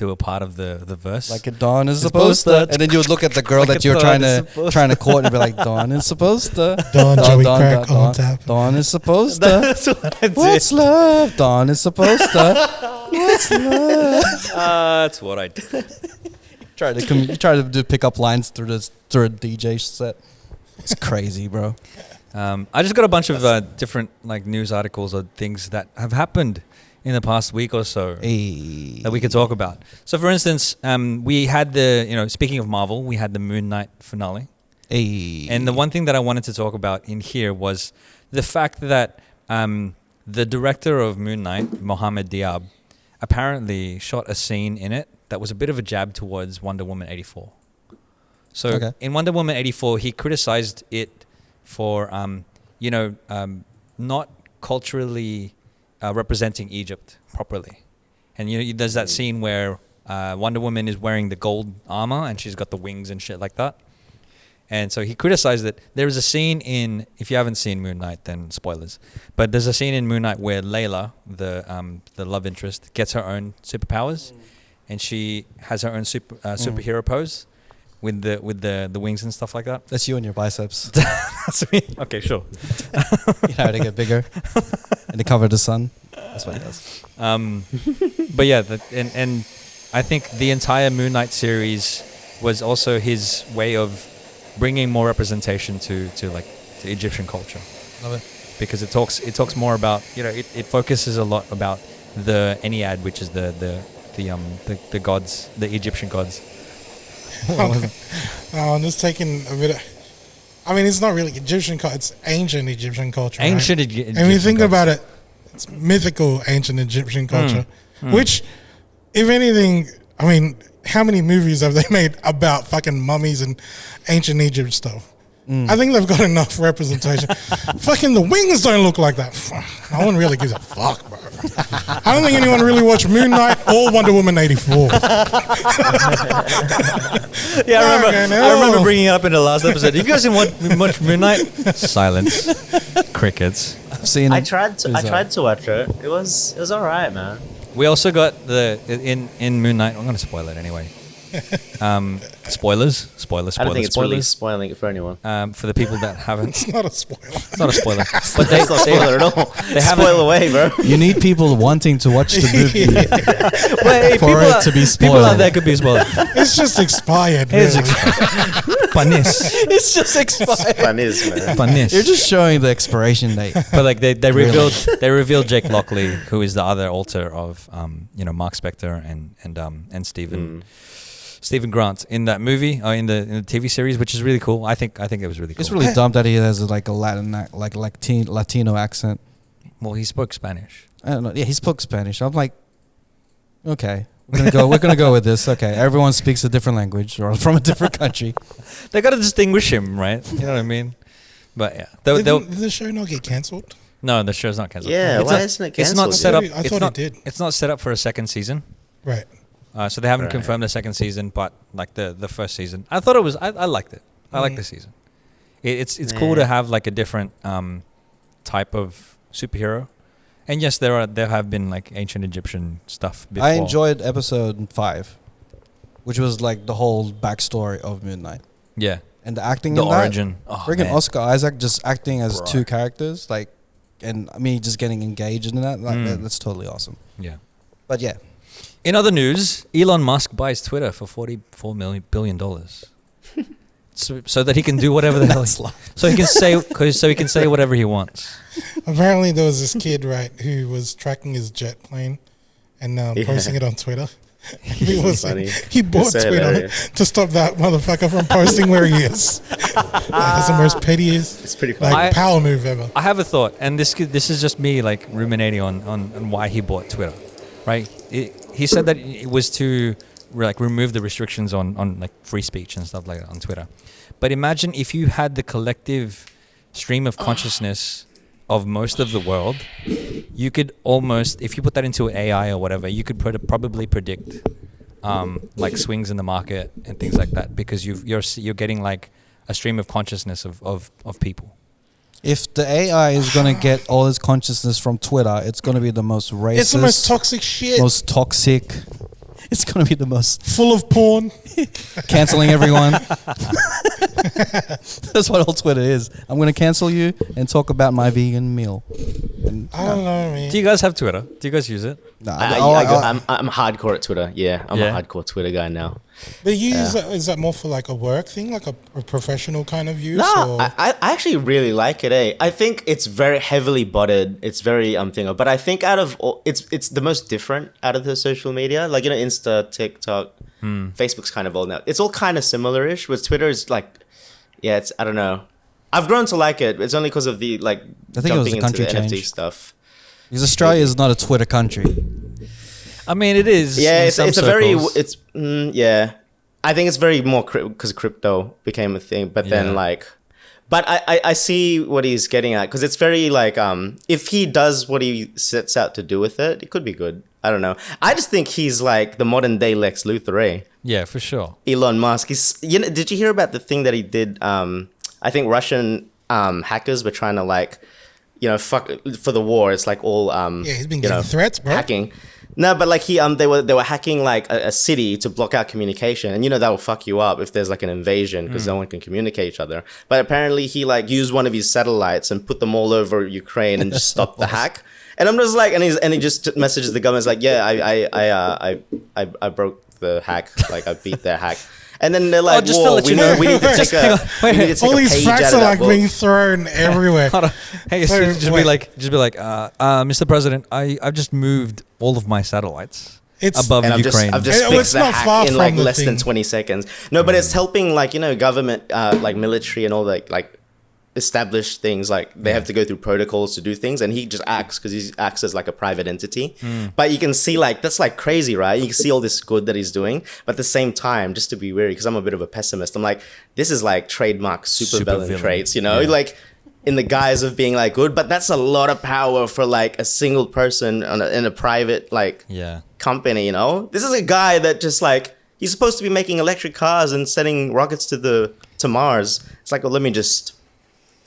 a part of the verse. Like a Dawn is supposed to. And then you would look at the girl Like that a you're Dawn trying is to supposed trying to court and be like, Dawn is supposed to. Dawn, Joey Crack on tap. Dawn is supposed to. That's what I did. What's love? Dawn is supposed to. What's love? That's what I did. You try to do pickup lines through a DJ set. It's crazy, bro. I just got a bunch of different news articles or things that have happened in the past week or so that we could talk about. So, for instance, we had speaking of Marvel, we had the Moon Knight finale. And the one thing that I wanted to talk about in here was the fact that the director of Moon Knight, Mohamed Diab, apparently shot a scene in it that was a bit of a jab towards Wonder Woman 84. So in Wonder Woman 84, he criticized it for, not culturally representing Egypt properly. And there's that scene where Wonder Woman is wearing the gold armor and she's got the wings and shit like that. And so he criticized it. There is a scene if you haven't seen Moon Knight, then spoilers. But there's a scene in Moon Knight where Layla, the love interest, gets her own superpowers, and she has her own superhero pose with the wings and stuff like that. That's you and your biceps. That's me. Okay, sure. You know how to get bigger and to cover the sun. That's what he does. But yeah, and I think the entire Moon Knight series was also his way of bringing more representation to Egyptian culture. Love it. Because it talks more about it focuses a lot about the Ennead, which is the gods, the Egyptian gods. I'm just taking a bit of... I mean, it's not really Egyptian culture. It's ancient Egyptian culture. Ancient right? Egyptian And when you think gods. about it, it's mythical ancient Egyptian culture. Which, if anything, I mean, how many movies have they made about fucking mummies and ancient Egypt stuff? I think they've got enough representation. Fucking the wings don't look like that. No one really gives a fuck, bro. I don't think anyone really watched Moon Knight or Wonder Woman 84. Yeah, I remember no. bringing it up in the last episode. You guys didn't watch Moon Knight? Silence. Crickets. I've seen it. I tried to watch it. It was alright, man. We also got in Moon Knight. I'm going to spoil it anyway. Spoilers. I don't think it's really Spoilers. spoiling it for anyone. For the people that haven't. It's not a spoiler. It's not a spoiler. But That's not spoiler at all. they haven't. Spoil away, bro. You need people wanting to watch the movie Wait, for it to be People out spoiled. there could be spoiled. It's just expired. It's really. Panis. It's just expired. Fun is, man. Panis. You're just showing the expiration date. But like they revealed Jake Lockley, who is the other alter of Mark Spector and Stephen Grant in that movie or in the TV series, which is really cool. I think it was really cool. It's really dumb that he has like a Latino accent. Well, he spoke Spanish. I don't know. Yeah, he spoke Spanish. I'm like, okay, we're gonna go with this. Okay, everyone speaks a different language or from a different country. They got to distinguish him, right? You know what I mean? But yeah, Did the show not get cancelled? no, the show's not cancelled. Yeah, It's why not- isn't it It's not cancelled? set up. I it's thought not, it did. It's not set up for a second season. Right. So they haven't Right. confirmed the second season, but like the first season, I thought it was. I liked it. I like the season. It's cool to have like a different type of superhero. And yes, there have been like ancient Egyptian stuff before. I enjoyed episode 5, which was like the whole backstory of Moon Knight Yeah, and the acting the in origin. that. Oh, Friggin' man. Oscar Isaac just acting as Bro. two characters, like, and me just getting engaged in that. Like, that's totally awesome. Yeah. But yeah, In other news, Elon Musk buys Twitter for $44 billion. so that he can do whatever the hell. So he can say whatever he wants. Apparently, there was this kid, right, who was tracking his jet plane and posting it on Twitter. He was funny. he bought It's so Twitter hilarious. to stop that motherfucker from posting where he is. That's the most pettiest It's pretty funny. like power move ever. I have a thought, and this is just me like ruminating on why he bought Twitter, right? He said that it was to like remove the restrictions on like free speech and stuff like that on Twitter. But imagine if you had the collective stream of consciousness of most of the world, you could almost, if you put that into AI or whatever, you could probably predict like swings in the market and things like that, because you're getting like a stream of consciousness of people. if the AI is gonna get all its consciousness from Twitter, it's gonna be the most racist, It's the most toxic shit. most toxic. It's gonna be the most Full of porn. canceling everyone. That's what all Twitter is. I'm gonna cancel you and talk about my vegan meal. And, I don't know, man. Do you guys have Twitter? Do you guys use it? nah, I'm hardcore at Twitter. Yeah, I'm Yeah. a hardcore Twitter guy now. But you is that more for like a work thing, like a professional kind of use? No, or? I actually really like it. I think it's very heavily botted. It's very thing. But I think out of all, it's the most different out of the social media. Like, you know, Insta, TikTok, Facebook's kind of old now. It's all kind of similar-ish. With Twitter is like, yeah, it's I don't know. I've grown to like it. It's only because of the like I think it was jumping the into the country NFT change. stuff. because Australia is not a Twitter country. I mean, it is. Yeah, in it's some a very circles. yeah. I think it's very more because crypto became a thing, but then Yeah. like, but I see what he's getting at, because it's very like if he does what he sets out to do with it, it could be good. I don't know. I just think he's like the modern day Lex Luthor, eh? Yeah, for sure. Elon Musk. He's did you hear about the thing that he did? I think Russian hackers were trying to like, fuck for the war. It's like all Yeah, he's been getting threats, bro. hacking. No, but like they were hacking like a city to block out communication, and that will fuck you up if there's like an invasion, because no one can communicate each other. But apparently he like used one of his satellites and put them all over Ukraine and just stopped the hack. And I'm just like, and he just messages the government like, yeah, I broke the hack, like I beat their hack. And then they're like, just to whoa, let we you know. need to take a All these page facts out are of that like book. being thrown everywhere. Hold on. Hey, So, just be wait. like, Mr. President, I've just moved all of my satellites It's above And Ukraine. I've just It's fixed the not far hack in from like the less than thing. 20 seconds. No, but it's helping like, government, like military and all that, like established things, like they have to go through protocols to do things, and he just acts because he acts as like a private entity. But you can see like that's like crazy, right? You can see all this good that he's doing, but at the same time, just to be wary, because I'm a bit of a pessimist, I'm like, this is like trademark supervillain Supervillain. traits, Yeah. like in the guise of being like good, but that's a lot of power for like a single person in a private like yeah. company. This is a guy that just like, he's supposed to be making electric cars and sending rockets to Mars. It's like, well, let me just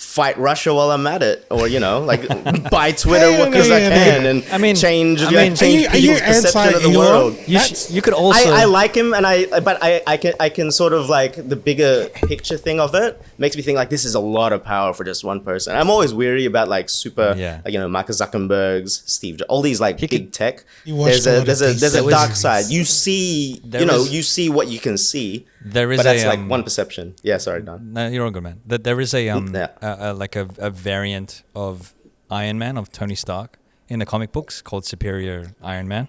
fight Russia while I'm at it, or like buy Twitter because I can, and change people's perception of the world. You could also. I like him, and I can sort of like the bigger picture thing of it makes me think like this is a lot of power for just one person. I'm always weary about like super, Mark Zuckerberg's, Steve Jobs, all these like big tech. There's a dark side. You see, you see what you can see. There is, but that's like one perception. Yeah, sorry, Don. No, you're all good, man. There is a variant of Iron Man, of Tony Stark, in the comic books called Superior Iron Man.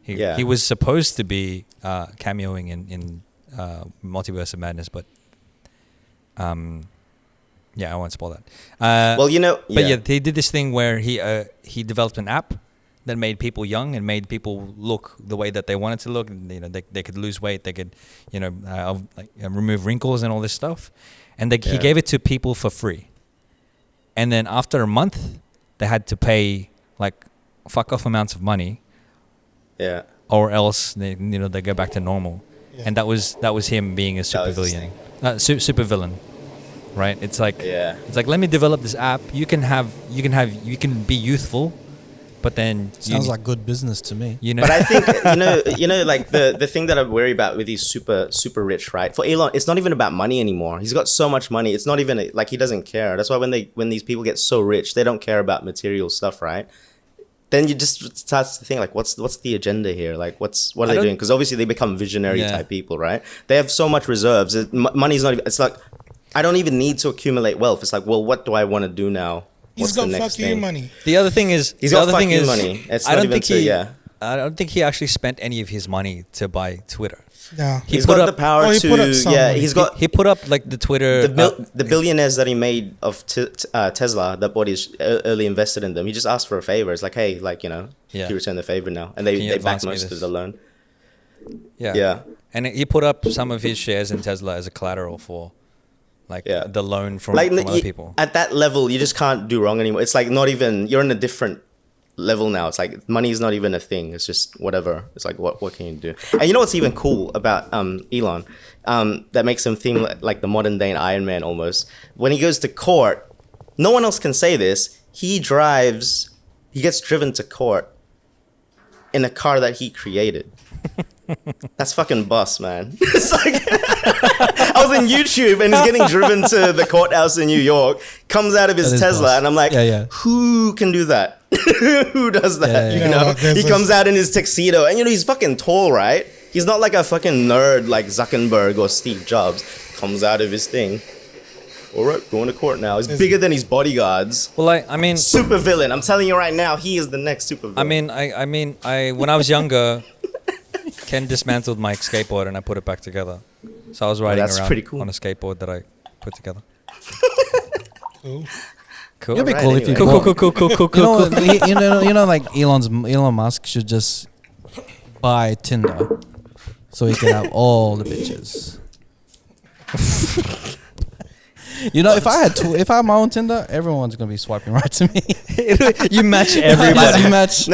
He was supposed to be cameoing in Multiverse of Madness, but I won't spoil that. They did this thing where he developed an app that made people young and made people look the way that they wanted to look. They could lose weight, they could remove wrinkles and all this stuff, and he gave it to people for free. And then after a month, they had to pay like fuck off amounts of money, or else they go back to normal. And that was him being a super villain, right? It's like let me develop this app. You can be youthful. But then sounds like good business to me. But I think like the thing that I worry about with these super rich, right? For Elon, it's not even about money anymore. He's got so much money. It's not even like he doesn't care. That's why when these people get so rich, they don't care about material stuff, right? Then you just start to think like, what's the agenda here? Like, what are they doing? Because obviously they become visionary type people, right? They have so much reserves. Money's not even. It's like I don't even need to accumulate wealth. It's like, well, what do I want to do now? He's got fuck you money. The other thing is he's got fuck you money. It's I don't think he actually spent any of his money to buy Twitter. No, he's got the power to. He put up like the Twitter. The billionaires that he made of Tesla that bought his early invested in them. He just asked for a favor. It's like, hey, can you return the favor now? And they backed most of the loan. Yeah. And he put up some of his shares in Tesla as a collateral for. The loan from other people. At that level, you just can't do wrong anymore. It's like not even, you're in a different level now. It's like money is not even a thing. It's just whatever. It's like, what can you do? And you know what's even cool about Elon that makes him seem like the modern day Iron Man almost? When he goes to court, no one else can say this. He gets driven to court in a car that he created. That's fucking boss, man. It's like I was in YouTube and he's getting driven to the courthouse in New York, comes out of his Tesla, boss. And I'm like, who can do that? Who does that? He comes out in his tuxedo, and he's fucking tall, right? He's not like a fucking nerd like Zuckerberg or Steve Jobs. Comes out of his thing. All right, going to court now. He's bigger than his bodyguards. Well, I mean, super villain. I'm telling you right now, he is the next super villain. I mean, when I was younger, Ken dismantled my skateboard and I put it back together. So I was riding around on a skateboard that I put together. Cool. It'd be cool if you cool. Like Elon Musk should just buy Tinder so he can have all the bitches. If I had my own Tinder, everyone's gonna be swiping right to me. You match everybody.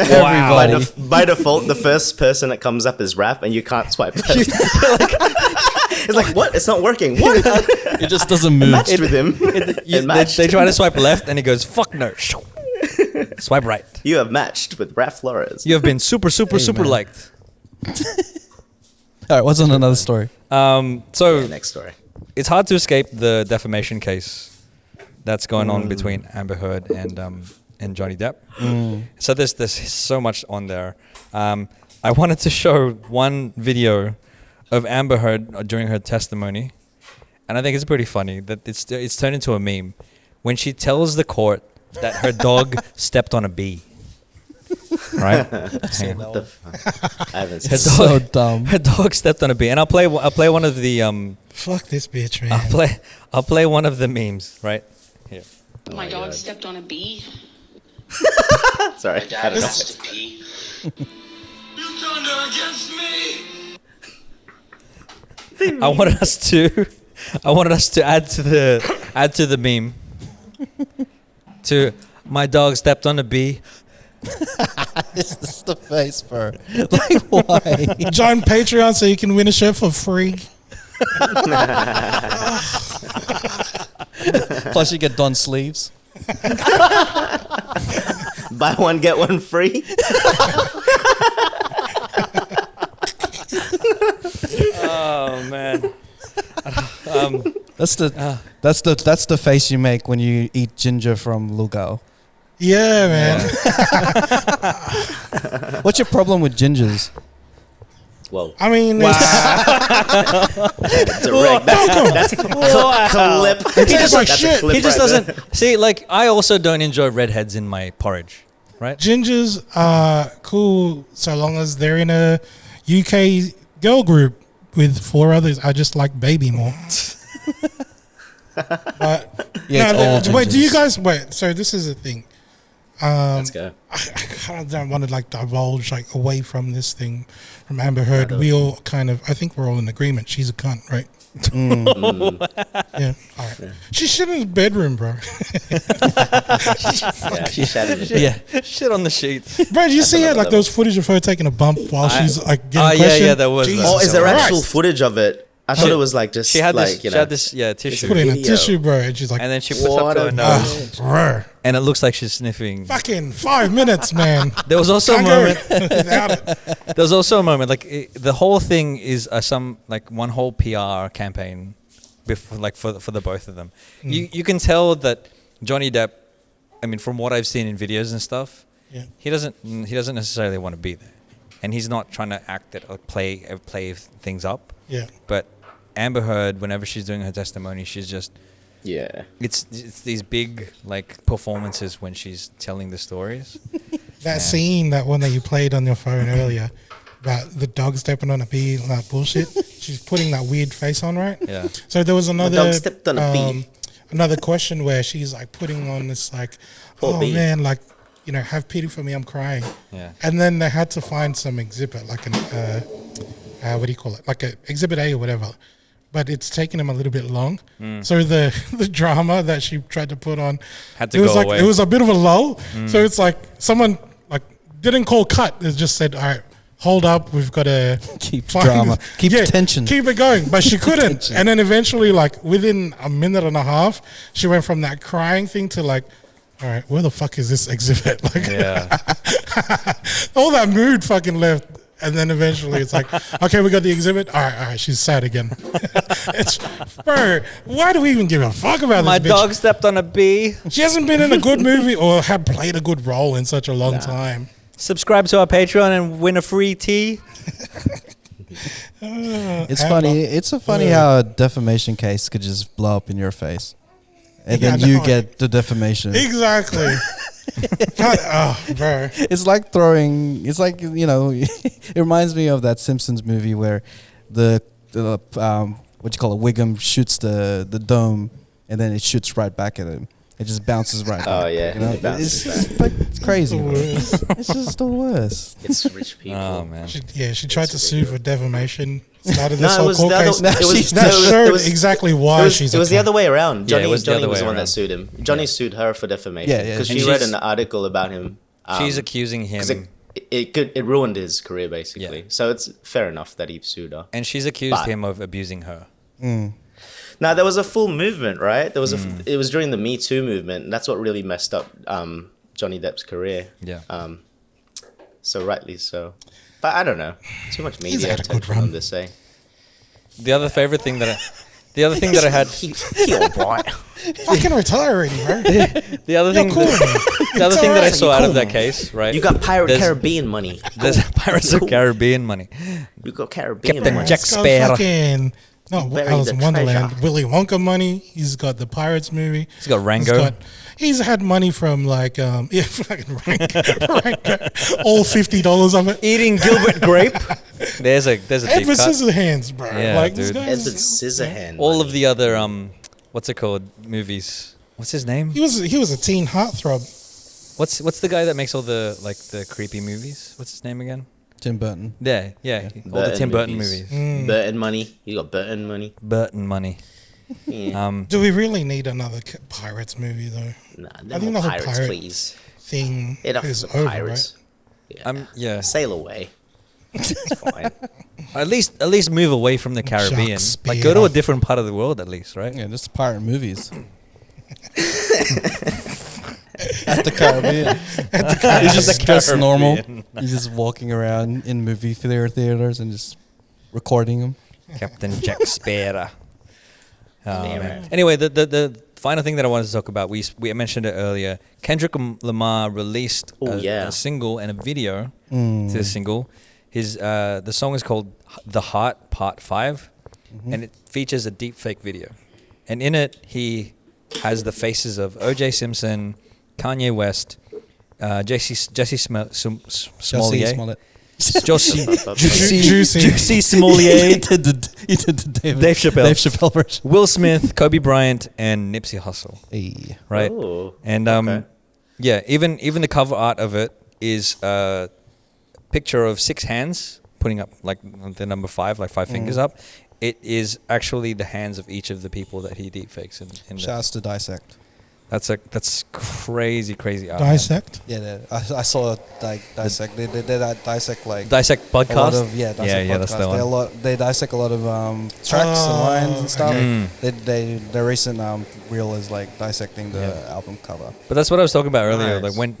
Everybody. By default, the first person that comes up is Raph, and you can't swipe left. It's like, what? It's not working. What? It just doesn't move. Matched with him. They try to swipe left, and he goes, "Fuck no." Swipe right. You have matched with Raph Flores. You have been super liked. All right, what's on another story? Next story. It's hard to escape the defamation case that's going on between Amber Heard and Johnny Depp. So there's so much on there. I wanted to show one video of Amber Heard during her testimony, and I think it's pretty funny that it's turned into a meme when she tells the court that her dog stepped on a bee. Right? What the fuck? I haven't seen It's so dumb. Her dog stepped on a bee, and I'll play one of the Fuck this bitch, man. I'll play one of the memes right here. My dog stepped on a bee. Sorry. My dad wants to pee. You turned her against me. I wanted us to add to the meme. To my dog stepped on a bee. This is the face, bro. Like, why? Join Patreon so you can win a shirt for free. Plus, you get Don sleeves. Buy one get one free. Oh man. That's the face you make when you eat ginger from Lugao. Yeah, man. What's your problem with gingers? Whoa. I mean, Direct. That's clip. It tastes like shit. He just doesn't see. Like I also don't enjoy redheads in my porridge, right? Gingers are cool so long as they're in a UK girl group with 4 others. I just like baby more. But Yeah, it's all wait, do you gingers. guys wait? So this is the thing. Let's go. I kind of don't want to like divulge like away from this thing from Amber Heard. We all kind of, I think we're all in agreement. She's a cunt, right? Yeah. All right. Yeah. She shit in his bedroom, bro. Yeah, she shattered it. Yeah. Shit on the sheets. Bro, did you see it? Like level. those footage of her taking a bump while she's like getting yeah, questioned? there was that. Jesus Oh, is there Christ. actual footage of it? I thought it was like just She had like this. you She know. had this. Yeah, tissue. Put in a video. tissue, bro, and she's like, And then she puts up What to a her nose, bro, and it looks like she's sniffing. fucking 5 minutes, man. There was also a Can't go moment. without it. There was also a moment. Like the whole thing is some like one whole PR campaign, before like for the both of them. You can tell that Johnny Depp. I mean, from what I've seen in videos and stuff, Yeah. he doesn't necessarily want to be there, and he's not trying to act it or play things up. Yeah. But Amber Heard, whenever she's doing her testimony, she's just Yeah. it's these big like performances when she's telling the stories. That scene, that one that you played on your phone earlier, about the dog stepping on a bee, that bullshit. She's putting that weird face on, right? Yeah. So there was another dog stepped on a bee. another question where she's like putting on this like, Poor oh bee. man, like, you know, have pity for me, I'm crying. Yeah. And then they had to find some exhibit, like an what do you call it? Like a exhibit A or whatever. But it's taken him a little bit long. So the drama that she tried to put on Had to it was go like away. it was a bit of a lull. So it's like someone like didn't call cut. It just said, all right, hold up, we've got to Keep drama. Keep tension. Keep it going. But she couldn't. And then eventually, like within a minute and a half, she went from that crying thing to like, all right, where the fuck is this exhibit? Like Yeah. all that mood fucking left. And then eventually it's like, okay, we got the exhibit. All right, she's sad again. It's, bro, why do we even give a fuck about My this bitch? dog stepped on a bee. She hasn't been in a good movie or had played a good role in such a long time. Subscribe to our Patreon and win a free tea. It's Amber. funny. It's so funny how a defamation case could just blow up in your face, and Yeah, then you no. get the defamation. Exactly. God, oh, bro. It's like throwing. It's like, you know. It reminds me of that Simpsons movie where the what you call it, Wiggum shoots the dome, and then it shoots right back at him. It just bounces right. Oh, back. yeah, You know? it bounces it's like, it's crazy. The bro. worst. It's just the worst. It's rich people. Oh man. She tried to sue for defamation. Started No, this it whole was court the case. other. It was, That no, showed it was exactly why she's it was a the cunt. other way around. Yeah, Johnny, it was the Johnny other was way the one around. that sued him. Johnny sued her for defamation. Yeah, yeah. Because And she read she's- an article about him. She's accusing him, Because it ruined his career basically. Yeah. So it's fair enough that he sued her. and she's accused But- him of abusing her. Now there was a full movement, right? There was it was during the Me Too movement, and that's what really messed up Johnny Depp's career. Yeah. So rightly so. But I don't know. Too much He's media had a good attention run. on this, eh? The other favorite thing that I had, He all right. Fucking retire already, bro. the other You're thing, cool, man. the other It's thing that I alright. saw out You're of cool, that man. case, right? You got Pirate There's- Caribbean money. There's Pirates of Cool. Caribbean money. You got Caribbean Captain money. Jack He's got Sparrow. fucking Bury Alice the in Wonderland. treasure. Willy Wonka money. He's got the Pirates movie. He's got Rango. He's had money from like yeah, fucking Rango. All $50 of it. Eating Gilbert Grape. There's a deep Edward cut. Scissorhands, bro. Yeah, like this dude. guy's- Edward Scissorhand. All money. of the other what's it called, movies? What's his name? He was a teen heartthrob. What's the guy that makes all the like the creepy movies? What's his name again? Tim Burton. Yeah, all the Tim Burton movies. Burton money. You got Burton money. Burton money. Yeah. Do we really need another Pirates movie though? Nah, I no think more the whole pirates, pirate please. thing Enough is of the over, pirates. right? Yeah. Yeah. Sail away. It's fine. At least move away from the Caribbean. Jack Like go to a Sparrow. different part of the world at least, right? Yeah, just pirate movies. At the Caribbean. He's just dressed normal. He's just walking around in movie theaters and just recording them. Captain Jack Sparrow. Man. Anyway, the final thing that I wanted to talk about, we mentioned it earlier. Kendrick Lamar released a single and a video to the single. The song is called The Heart Part 5, and it features a deep fake video. And in it, he has the faces of O.J. Simpson, Kanye West, Juicy Smollett, Juicy Smollett, Dave Chappelle version, Will Smith, Kobe Bryant, and Nipsey Hussle. Hey. Right, and even the cover art of it is a picture of 6 hands putting up like the number 5, like 5 fingers up. It is actually the hands of each of the people that he deepfakes. Shouts to Dissect. That's crazy art. Dissect? Yeah, I saw like Dissect. They dissect like Dissect podcast. A lot of, Dissect podcast. That's the one. They dissect a lot of tracks and lines and stuff. Their recent reel is like dissecting the album cover. But that's what I was talking about earlier. Nice. Like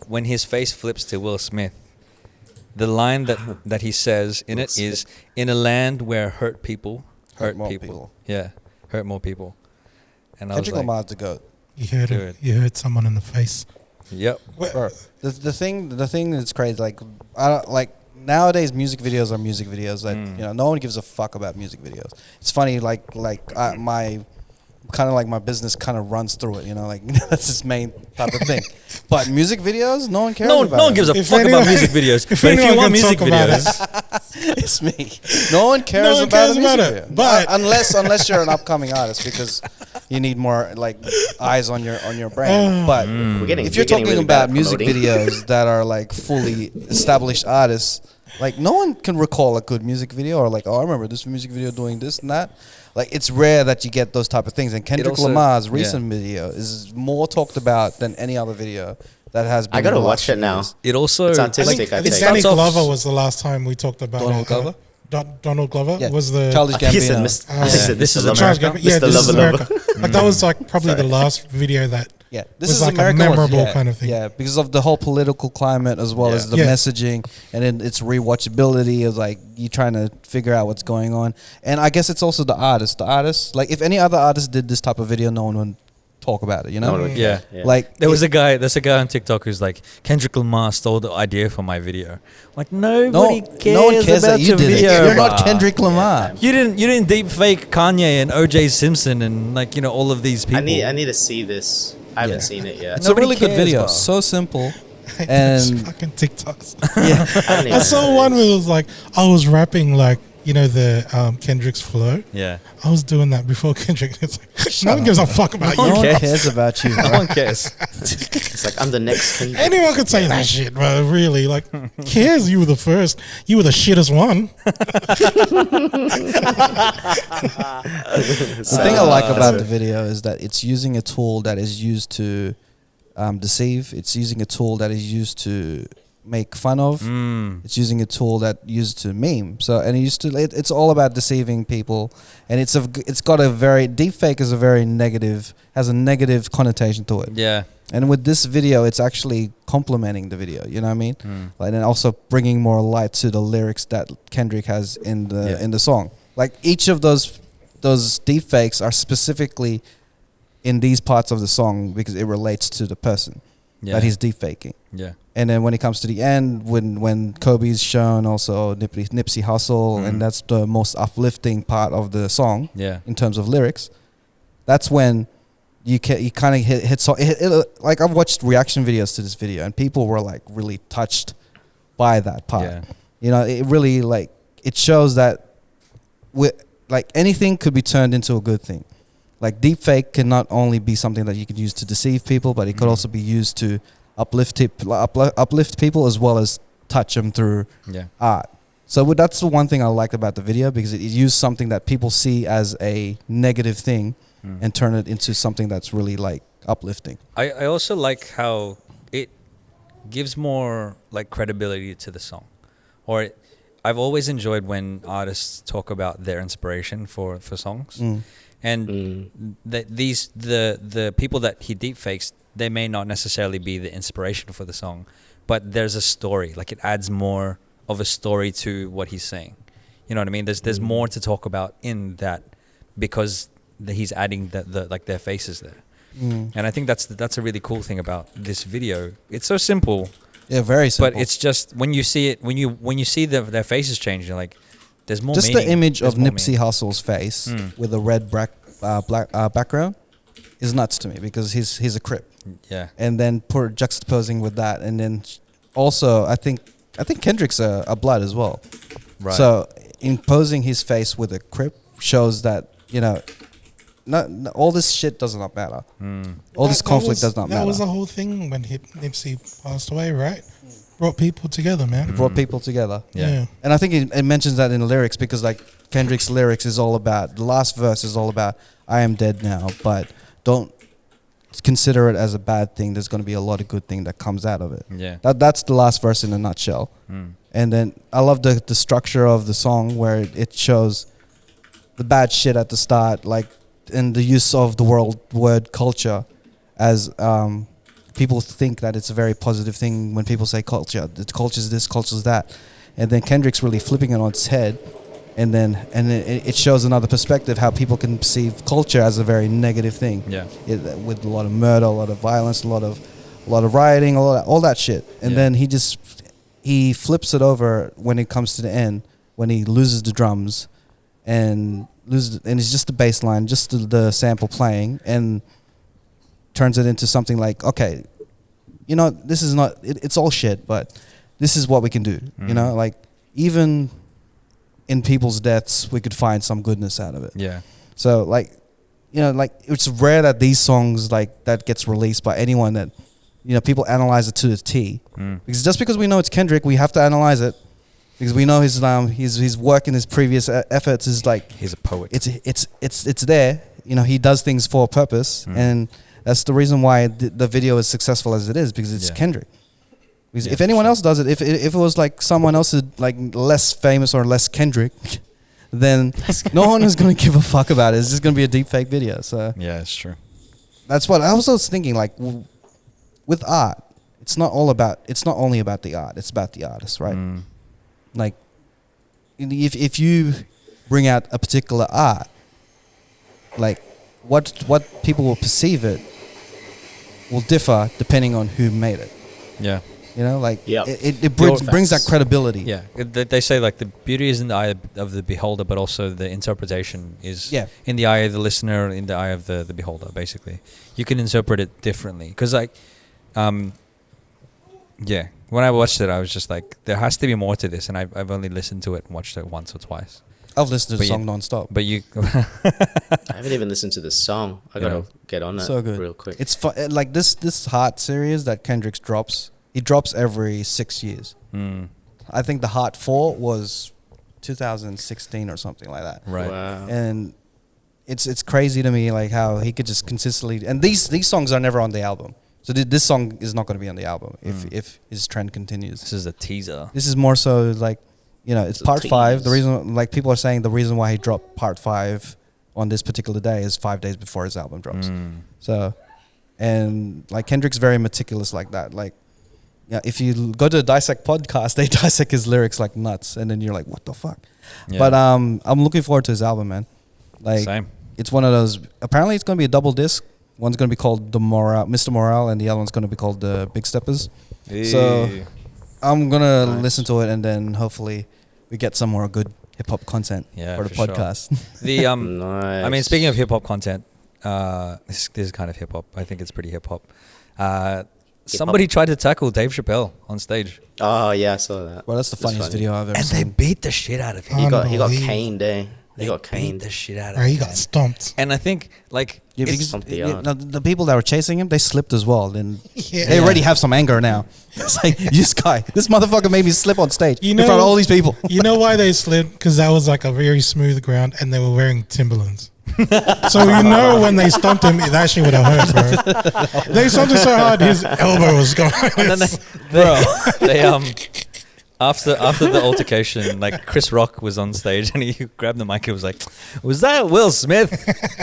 when his face flips to Will Smith, the line that he says in it is, "In a land where hurt people hurt more people." Yeah, hurt more people. And Kendrick Lamar's the GOAT. You heard it. You heard someone in the face. Yep. Bro, the thing that's crazy, like nowadays music videos are music videos that no one gives a fuck about music videos. It's funny, my business kind of runs through it, like that's his main type of thing. But music videos, no one cares about. No one gives a fuck about music videos. But if you want music videos, it's me. No one cares about a music video. But unless you're an upcoming artist, because you need more like eyes on your brand. But if you're talking really about music videos that are like fully established artists, like no one can recall a good music video or like, I remember this music video doing this and that. Like it's rare that you get those type of things. And Kendrick Lamar's recent video is more talked about than any other video that has been. I gotta watch it now. It also, it's artistic. I think Danny Glover was the last time we talked about Donald Glover. Donald Glover was the Childish Gambino. This is America. Yeah, this is America. Like that was like probably the last video that. Yeah, this was is like America, a memorable kind of thing. Yeah, because of the whole political climate as well as the messaging, and then its rewatchability of like you trying to figure out what's going on. And I guess it's also the artist. The artist, like if any other artist did this type of video, no one would talk about it. Yeah. Like there's a guy on TikTok who's like, Kendrick Lamar stole the idea for my video. Like nobody cares. No one cares about that you your did video, it. You're not Kendrick Lamar. You didn't deep fake Kanye and O.J. Simpson and like all of these people. I need to see this. I haven't seen it yet. It's a really good video. So simple. And fucking TikToks. Yeah. I saw one where it was like I was rapping like the Kendrick's flow. Yeah. I was doing that before Kendrick. It's like no one gives a fuck about you. No one cares about you. No one cares. It's like I'm the next Kendrick. Anyone could say that shit, bro. Really, like, cares? You were the first. You were the shittest one. The thing I like about the video is that it's using a tool that is used to deceive. It's using a tool that is used to make fun of. It's using a tool that used to meme. So and it's all about deceiving people, and it's got a very deepfake is a very negative, has a negative connotation to it. Yeah. And with this video, it's actually complementing the video. You know what I mean? Like, and also bringing more light to the lyrics that Kendrick has in the song. Like each of those deepfakes are specifically in these parts of the song because it relates to the person that he's deepfaking. Yeah. And then when it comes to the end, when Kobe's shown, also Nipsey Hussle, and that's the most uplifting part of the song. Yeah. In terms of lyrics, that's when you kind of hit like I've watched reaction videos to this video, and people were like really touched by that part. Yeah. You know, it really like it shows that like anything could be turned into a good thing. Like deepfake can not only be something that you could use to deceive people, but it could also be used to uplift people as well as touch them through art. So that's the one thing I liked about the video, because it used something that people see as a negative thing and turn it into something that's really like uplifting. I also like how it gives more like credibility to the song. I've always enjoyed when artists talk about their inspiration for songs. and the people that he deepfakes, they may not necessarily be the inspiration for the song, but there's a story. Like it adds more of a story to what he's saying. You know what I mean? There's more to talk about in that because he's adding the like their faces there. And I think that's a really cool thing about this video. It's so simple. Yeah, very simple. But it's just when you see it, when you see their faces change, you're like, there's more. Just meaning. the image There's of more Nipsey meaning. Hussle's face with a red black background is nuts to me because he's a Crip. Yeah. And then juxtaposing with that, and then also I think Kendrick's a Blood as well. Right. So imposing his face with a Crip shows that not all this shit does not matter. All this conflict does not matter. That was the whole thing when Nipsey passed away, right? Brought people together, man. It brought people together. Yeah. And I think it mentions that in the lyrics because like Kendrick's lyrics is all about, the last verse is all about, I am dead now, but don't consider it as a bad thing. There's going to be a lot of good thing that comes out of it. Yeah. That's the last verse in a nutshell. And then I love the structure of the song where it shows the bad shit at the start, like, and the use of the word culture as people think that it's a very positive thing when people say culture. The culture's this, culture's that. And then Kendrick's really flipping it on its head. And then it shows another perspective how people can perceive culture as a very negative thing. Yeah. With a lot of murder, a lot of violence, a lot of rioting, all that shit. And then he flips it over when it comes to the end, when he loses the drums and it's just the bass line, just the sample playing, and turns it into something like, okay, this is not, it's all shit, but this is what we can do. Like even in people's deaths, we could find some goodness out of it. Yeah. So like it's rare that these songs like that gets released by anyone that, people analyze it to the T. Because just because we know it's Kendrick, we have to analyze it. Because we know his work in his previous efforts is like, he's a poet. It's there. He does things for a purpose, and that's the reason why the video is successful as it is, because it's Kendrick. Because if anyone else does it, if it was like someone else like less famous or less Kendrick, then no one is going to give a fuck about it. It's just going to be a deep fake video. So yeah, it's true. That's what I was thinking. Like with art, it's not only about the art. It's about the artist, right? Like, if you bring out a particular art, like what people will perceive it will differ depending on who made it. Yeah. It brings that credibility. Yeah. They say like the beauty is in the eye of the beholder, but also the interpretation is in the eye of the listener, in the eye of the beholder, basically. You can interpret it differently. Because like, when I watched it, I was just like, there has to be more to this, and I've only listened to it and watched it once or twice. I've listened to the song non-stop. But you... I haven't even listened to this song. I gotta get on that real quick. It's fun. Like this Heart series that Kendrick drops, he drops every 6 years. I think the Heart 4 was 2016 or something like that. Right. Wow. And it's crazy to me like how he could just consistently... And these songs are never on the album. So this song is not going to be on the album if his trend continues. This is a teaser. This is more so like, it's part tease. 5. The reason, like people are saying, the reason why he dropped part 5 on this particular day is 5 days before his album drops. So, and like Kendrick's very meticulous like that. Like, if you go to the Dissect podcast, they dissect his lyrics like nuts, and then you're like, what the fuck? Yeah. But I'm looking forward to his album, man. Like, same. It's one of those. Apparently, it's going to be a double disc. One's going to be called Mr. Morale, and the other one's going to be called The Big Steppers. So I'm going to listen to it, and then hopefully we get some more good hip-hop content for the podcast. Sure. Nice. I mean, speaking of hip-hop content, this is kind of hip-hop. I think it's pretty hip-hop. Somebody tried to tackle Dave Chappelle on stage. Oh, yeah, I saw that. Well, that's the funniest video I've ever and seen. And they beat the shit out of him. He got caned, eh? He got caned. Beat the shit out of him. He got stomped. And I think, like... because the the people that were chasing him, they slipped as well. And they already have some anger now. It's like, this motherfucker made me slip on stage in front of all these people. You know why they slipped? Because that was like a very smooth ground, and they were wearing Timberlands. So when they stomped him, it actually would have hurt, bro. They stomped him so hard, his elbow was going. And then after the altercation, like Chris Rock was on stage and he grabbed the mic and was like, "Was that Will Smith?"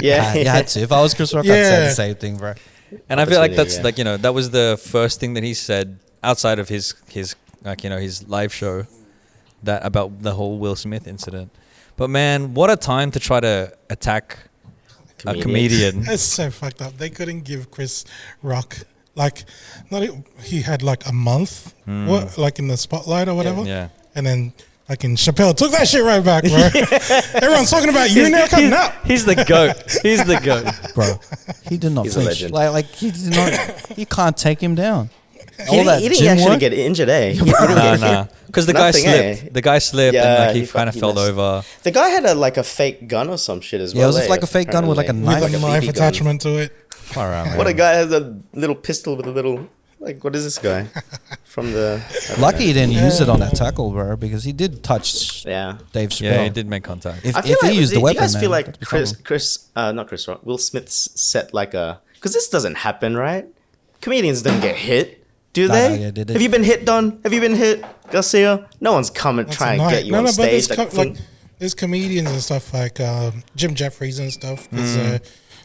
Yeah, You had to. If I was Chris Rock, I'd say Yeah. the same thing, bro. And I feel like Opportunity, that's yeah. like, you know, that was the first thing that he said outside of his like, you know, his live show, that about the whole Will Smith incident. But man, what a time to try to attack a comedian. It's so fucked up. They couldn't give Chris Rock like he had like a month, what, like in the spotlight or whatever. Yeah. And then fucking Chappelle took that shit right back, bro. Everyone's talking about you now. Come now. He's the GOAT. He's the GOAT. Bro, he did not He's a flinch. legend. Like he did not. You can't take him down. He didn't gym actually work? get injured, eh? He didn't Nah, get nah. Because the guy Nothing, slipped. eh? The guy slipped Yeah, and like he he kind of he fell messed. over. The guy had a fake gun or some shit as Yeah, it well. was like a fake gun with like a apparently. With knife. a Like a knife BB gun. attachment to it. Far out, man. What a guy has a little pistol with a little, like, what is this guy from the? I don't Lucky know. he didn't use it on that tackle, bro, because he did touch Yeah. Dave Chappelle. Yeah, he did make contact. If, I feel if like, he used do the weapon, you guys feel man, like that'd be problem. not Chris Rock, Will Smith set like a, because this doesn't happen, right? Comedians don't get hit, do No, they? no, yeah, they did. Have you been hit, Don? Have you been hit, Garcia? No one's coming That's trying a to night. get you on stage. But Like, there's comedians and stuff like Jim Jeffries and stuff. There's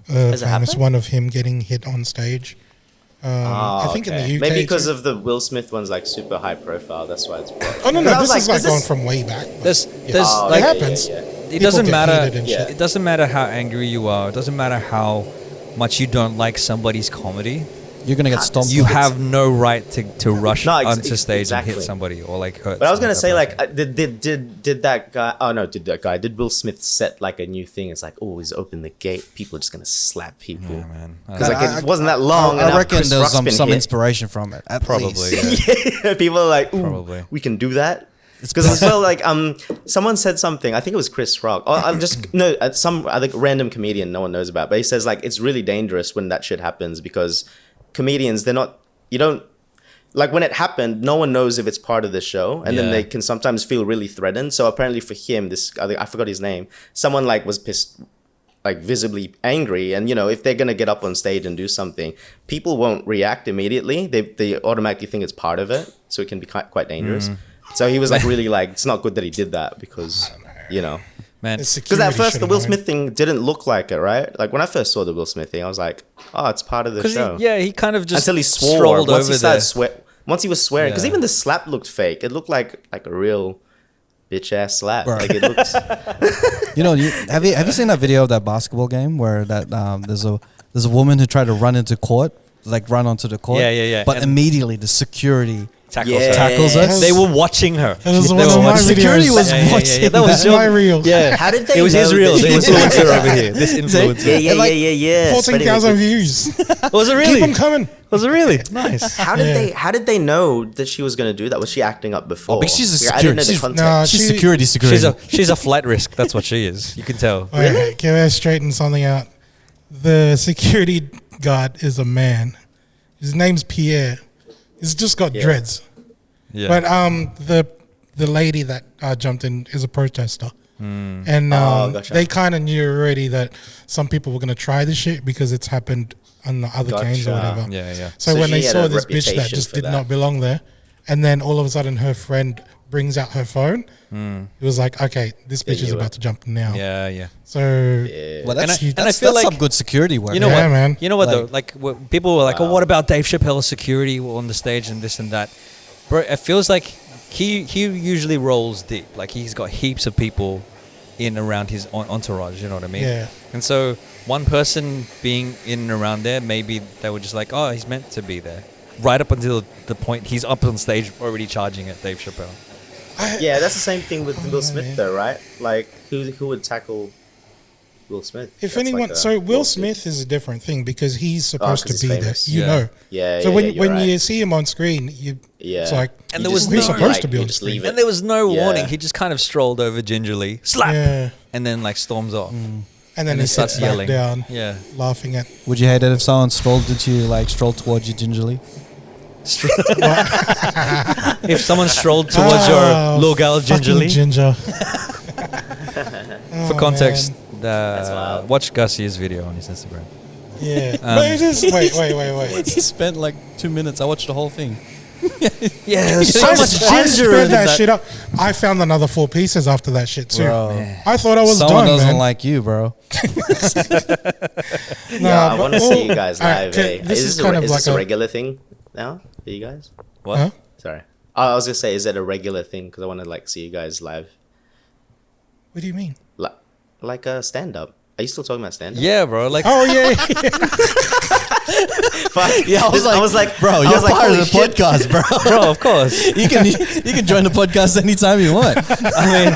Has a it famous happened? one of him getting hit on stage. I think in the UK. Maybe because too. of the Will Smith one's like super high profile. That's why it's. Oh no, Because I no, was this is like is going this- from way back. There's Oh, like it happens. it People doesn't get matter. heated and shit. It doesn't matter how angry you are. It doesn't matter how much you don't like somebody's comedy. You're gonna get stomped. You on. have no right to rush No, onto stage exactly. and hit somebody or like hurt. But I was gonna say, someone. like, did that guy? Oh no, did Will Smith set like a new thing? It's like, oh, he's opened the gate. People are just gonna slap people. Yeah, man. Because like it wasn't that long. and I now reckon Chris there's Rock's been some hit. inspiration from it. At Probably. least. Yeah. People are like, ooh, Probably. we can do that. Because as well, like, someone said something. I think it was Chris Rock. Or I'm just no, some other random comedian no one knows about. But he says like it's really dangerous when that shit happens because comedians, they're not. You don't. Like when it happened, no one knows if it's part of the show, and then Yeah. they can sometimes feel really threatened. So apparently for him, this I forgot his name. Someone like was pissed, like visibly angry, and you know if they're gonna get up on stage and do something, people won't react immediately. They automatically think it's part of it, so it can be quite dangerous. So he was like really like it's not good that he did that because you know Man, It's because at security first should the have Will known. Smith thing didn't look like it, right? Like when I first saw the Will Smith thing, I was like, oh, it's part of the show. he kind of just Until he swore. strolled Once over he there. started once he was swearing, because Yeah. even the slap looked fake. It looked like a real bitch ass slap. Bro. Like it looks. You know, have you seen that video of that basketball game where that there's a woman who tried to run into court, like run onto the court. Yeah. But And- immediately the security tackles Yeah. her. tackles her. They were watching her. That was They one were of my watching- Security videos. was Yeah, watching. That was That's your my reel. Yeah, How did they? it was his know reel. that The he- influencer over here. This influencer. Yeah. 14,000 views. Was it Keep really? them coming. Was it really? Nice. How did they know that she was gonna do that? Was she acting up before? Oh, but she's a Like, I didn't know the security- context. She's she- security. She's a flight risk. That's what she is. You can tell. Really? Can I straighten something out? The security guard is a man. His name's Pierre. He's just got dreads. Yeah. But the lady that jumped in is a protester. And gotcha. they kind of knew already that some people were going to try this shit because it's happened on the other games or Gotcha. whatever. Yeah. So, So when she they had saw a this bitch that reputation just for did that. not belong there, and then all of a sudden her friend brings out her phone, it was like, okay, this bitch is knew about it. to jump now. Yeah. So Well, that's And I that's, feel that's like- some good security work. You know Yeah, what, man. You know what though? Like- Like people were like, "Oh, what about Dave Chappelle's security on the stage and this and that?" Bro, it feels like he usually rolls deep. Like he's got heaps of people in around his entourage. You know what I mean? Yeah. And so one person being in and around there, maybe they were just like, "Oh, he's meant to be there." Right up until the point he's up on stage already charging at Dave Chappelle. Yeah, that's the same thing with Will Smith, though, right? Like, who would tackle Will Smith? if That's anyone, like a so Will lawsuit. Smith is a different thing because he's supposed 'cause to he's be famous. there. You Yeah. know. Yeah, So yeah, when yeah, you're you right. see him on screen, Yeah. it's like And You there was just no- he's leave, supposed like, to be you on just screen. leave it. And there was no Yeah. warning. He just kind of strolled over gingerly, slap, Yeah. and then like storms off. And then And he he starts sits back yelling. down, Yeah. laughing at. Would you hate it if someone strolled towards you gingerly? If someone strolled towards Oh, your little gal fucking gingerly. ginger. For context, wild. watch Gussie's video on his Instagram. Man. Yeah. But it is. Wait. He spent like 2 minutes. I watched the whole thing. Yeah, there's so I much spread ginger in that that. shit up. I found another 4 pieces after that shit too. Bro. I thought I was Someone done, doesn't man. like you, bro. Yeah, I want to but- see you guys Alright, live. okay, eh? this is this kind of is like this a a- regular thing now for you guys? What? Huh? Sorry. Oh, I was gonna say, is it a regular thing? Because I want to like see you guys live, What do you mean? like a stand up. Are you still talking about stand up? Yeah, bro. Like, Oh yeah, Fuck. Yeah, I was like, bro, I you're was like, part of holy the shit. podcast, bro. bro, of course. you can join the podcast anytime you want. I mean,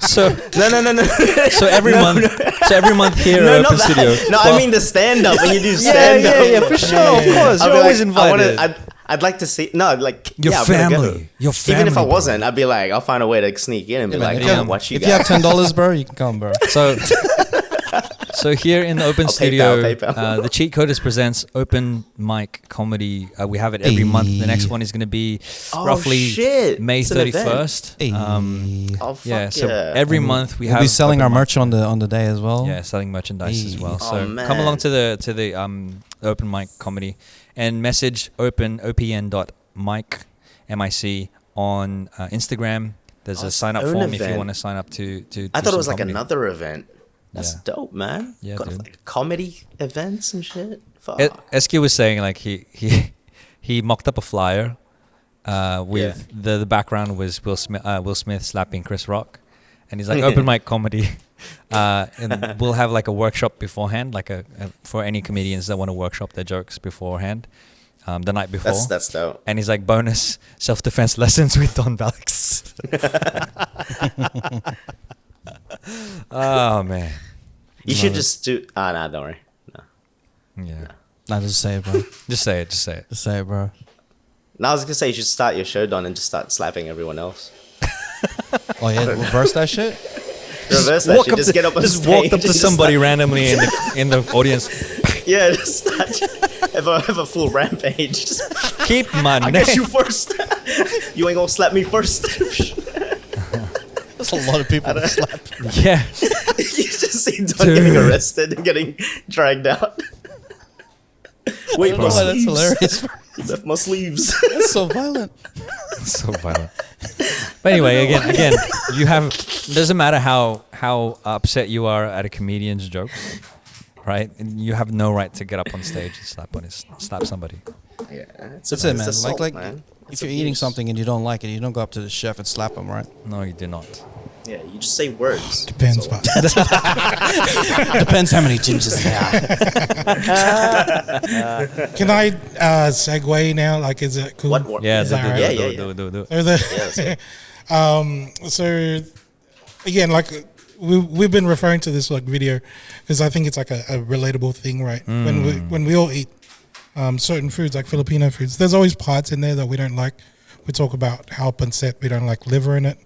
so No. so every month here No, at not Open that. Studio. No, well, I mean the stand up when you do yeah, stand up. yeah, for sure, of course. I'll You're be always like, I invited. wanna, I'd like to see. No, like Your yeah, I'm gonna go. family. Your Even if I family, bro. wasn't, I'd be like, I'll find a way to sneak in and be like, if I'm gonna watch you if you have guys. $10, bro, you can come, bro. So here in the Open I'll Studio, PayPal. the Cheatcoders presents open mic comedy. We have it every month. The next one is going to be roughly shit. May It's an event. 31st. Oh, fuck Yeah, so yeah. every month we We'll have be selling open our mic. merch on the day as well. Yeah, selling merchandise as well. Oh, So come along to the open mic comedy and message opn.mic MIC on Instagram. There's a it's sign up own form if you event. want to sign up to I do thought it was some like comedy. another event. That's Yeah. dope, man. Yeah, Got dude. like comedy events and shit. Fuck. Eski was saying like he mocked up a flyer with the background was Will Smith slapping Chris Rock, and he's like open mic comedy, and we'll have like a workshop beforehand, like a for any comedians that want to workshop their jokes beforehand, the night before. That's dope. And he's like bonus self defense lessons with Don Valix. Oh man, You should just do. Ah, nah, don't worry. No. yeah. Nah, just say it, bro. Just say it. Just say it. Just say it, bro. No, I was gonna say you should start your show, Don, and just start slapping everyone else. Oh yeah, reverse that shit. Reverse that shit. Just get up on just stage. walked up to and just somebody start- randomly in the audience. Yeah, just start. have a full rampage. Just, Keep my I name. guess you first. You ain't gonna slap me first. There's a lot of people to slap. Yeah. You just see Don getting Dude. arrested and getting dragged out. Wait, my Bro, that's sleeves. hilarious. You left my sleeves. That's so violent. So violent. But anyway, again, you have. Doesn't matter how upset you are at a comedian's jokes, right? And you have no right to get up on stage and slap somebody. Yeah, That's it, man. assault, like man. if It's you're eating abuse. something and you don't like it, you don't go up to the chef and slap him, right? No, you do not. Yeah, you just say words. depends. That's all. But Depends how many gingers there are. can I segue now? Like, is it cool? What? Yeah, Is that right? Yeah. do. So the, so again, like we've been referring to this like video because I think it's like a relatable thing, right? When we all eat certain foods like Filipino foods, there's always parts in there that we don't like. We talk about how pancit, we don't like liver in it.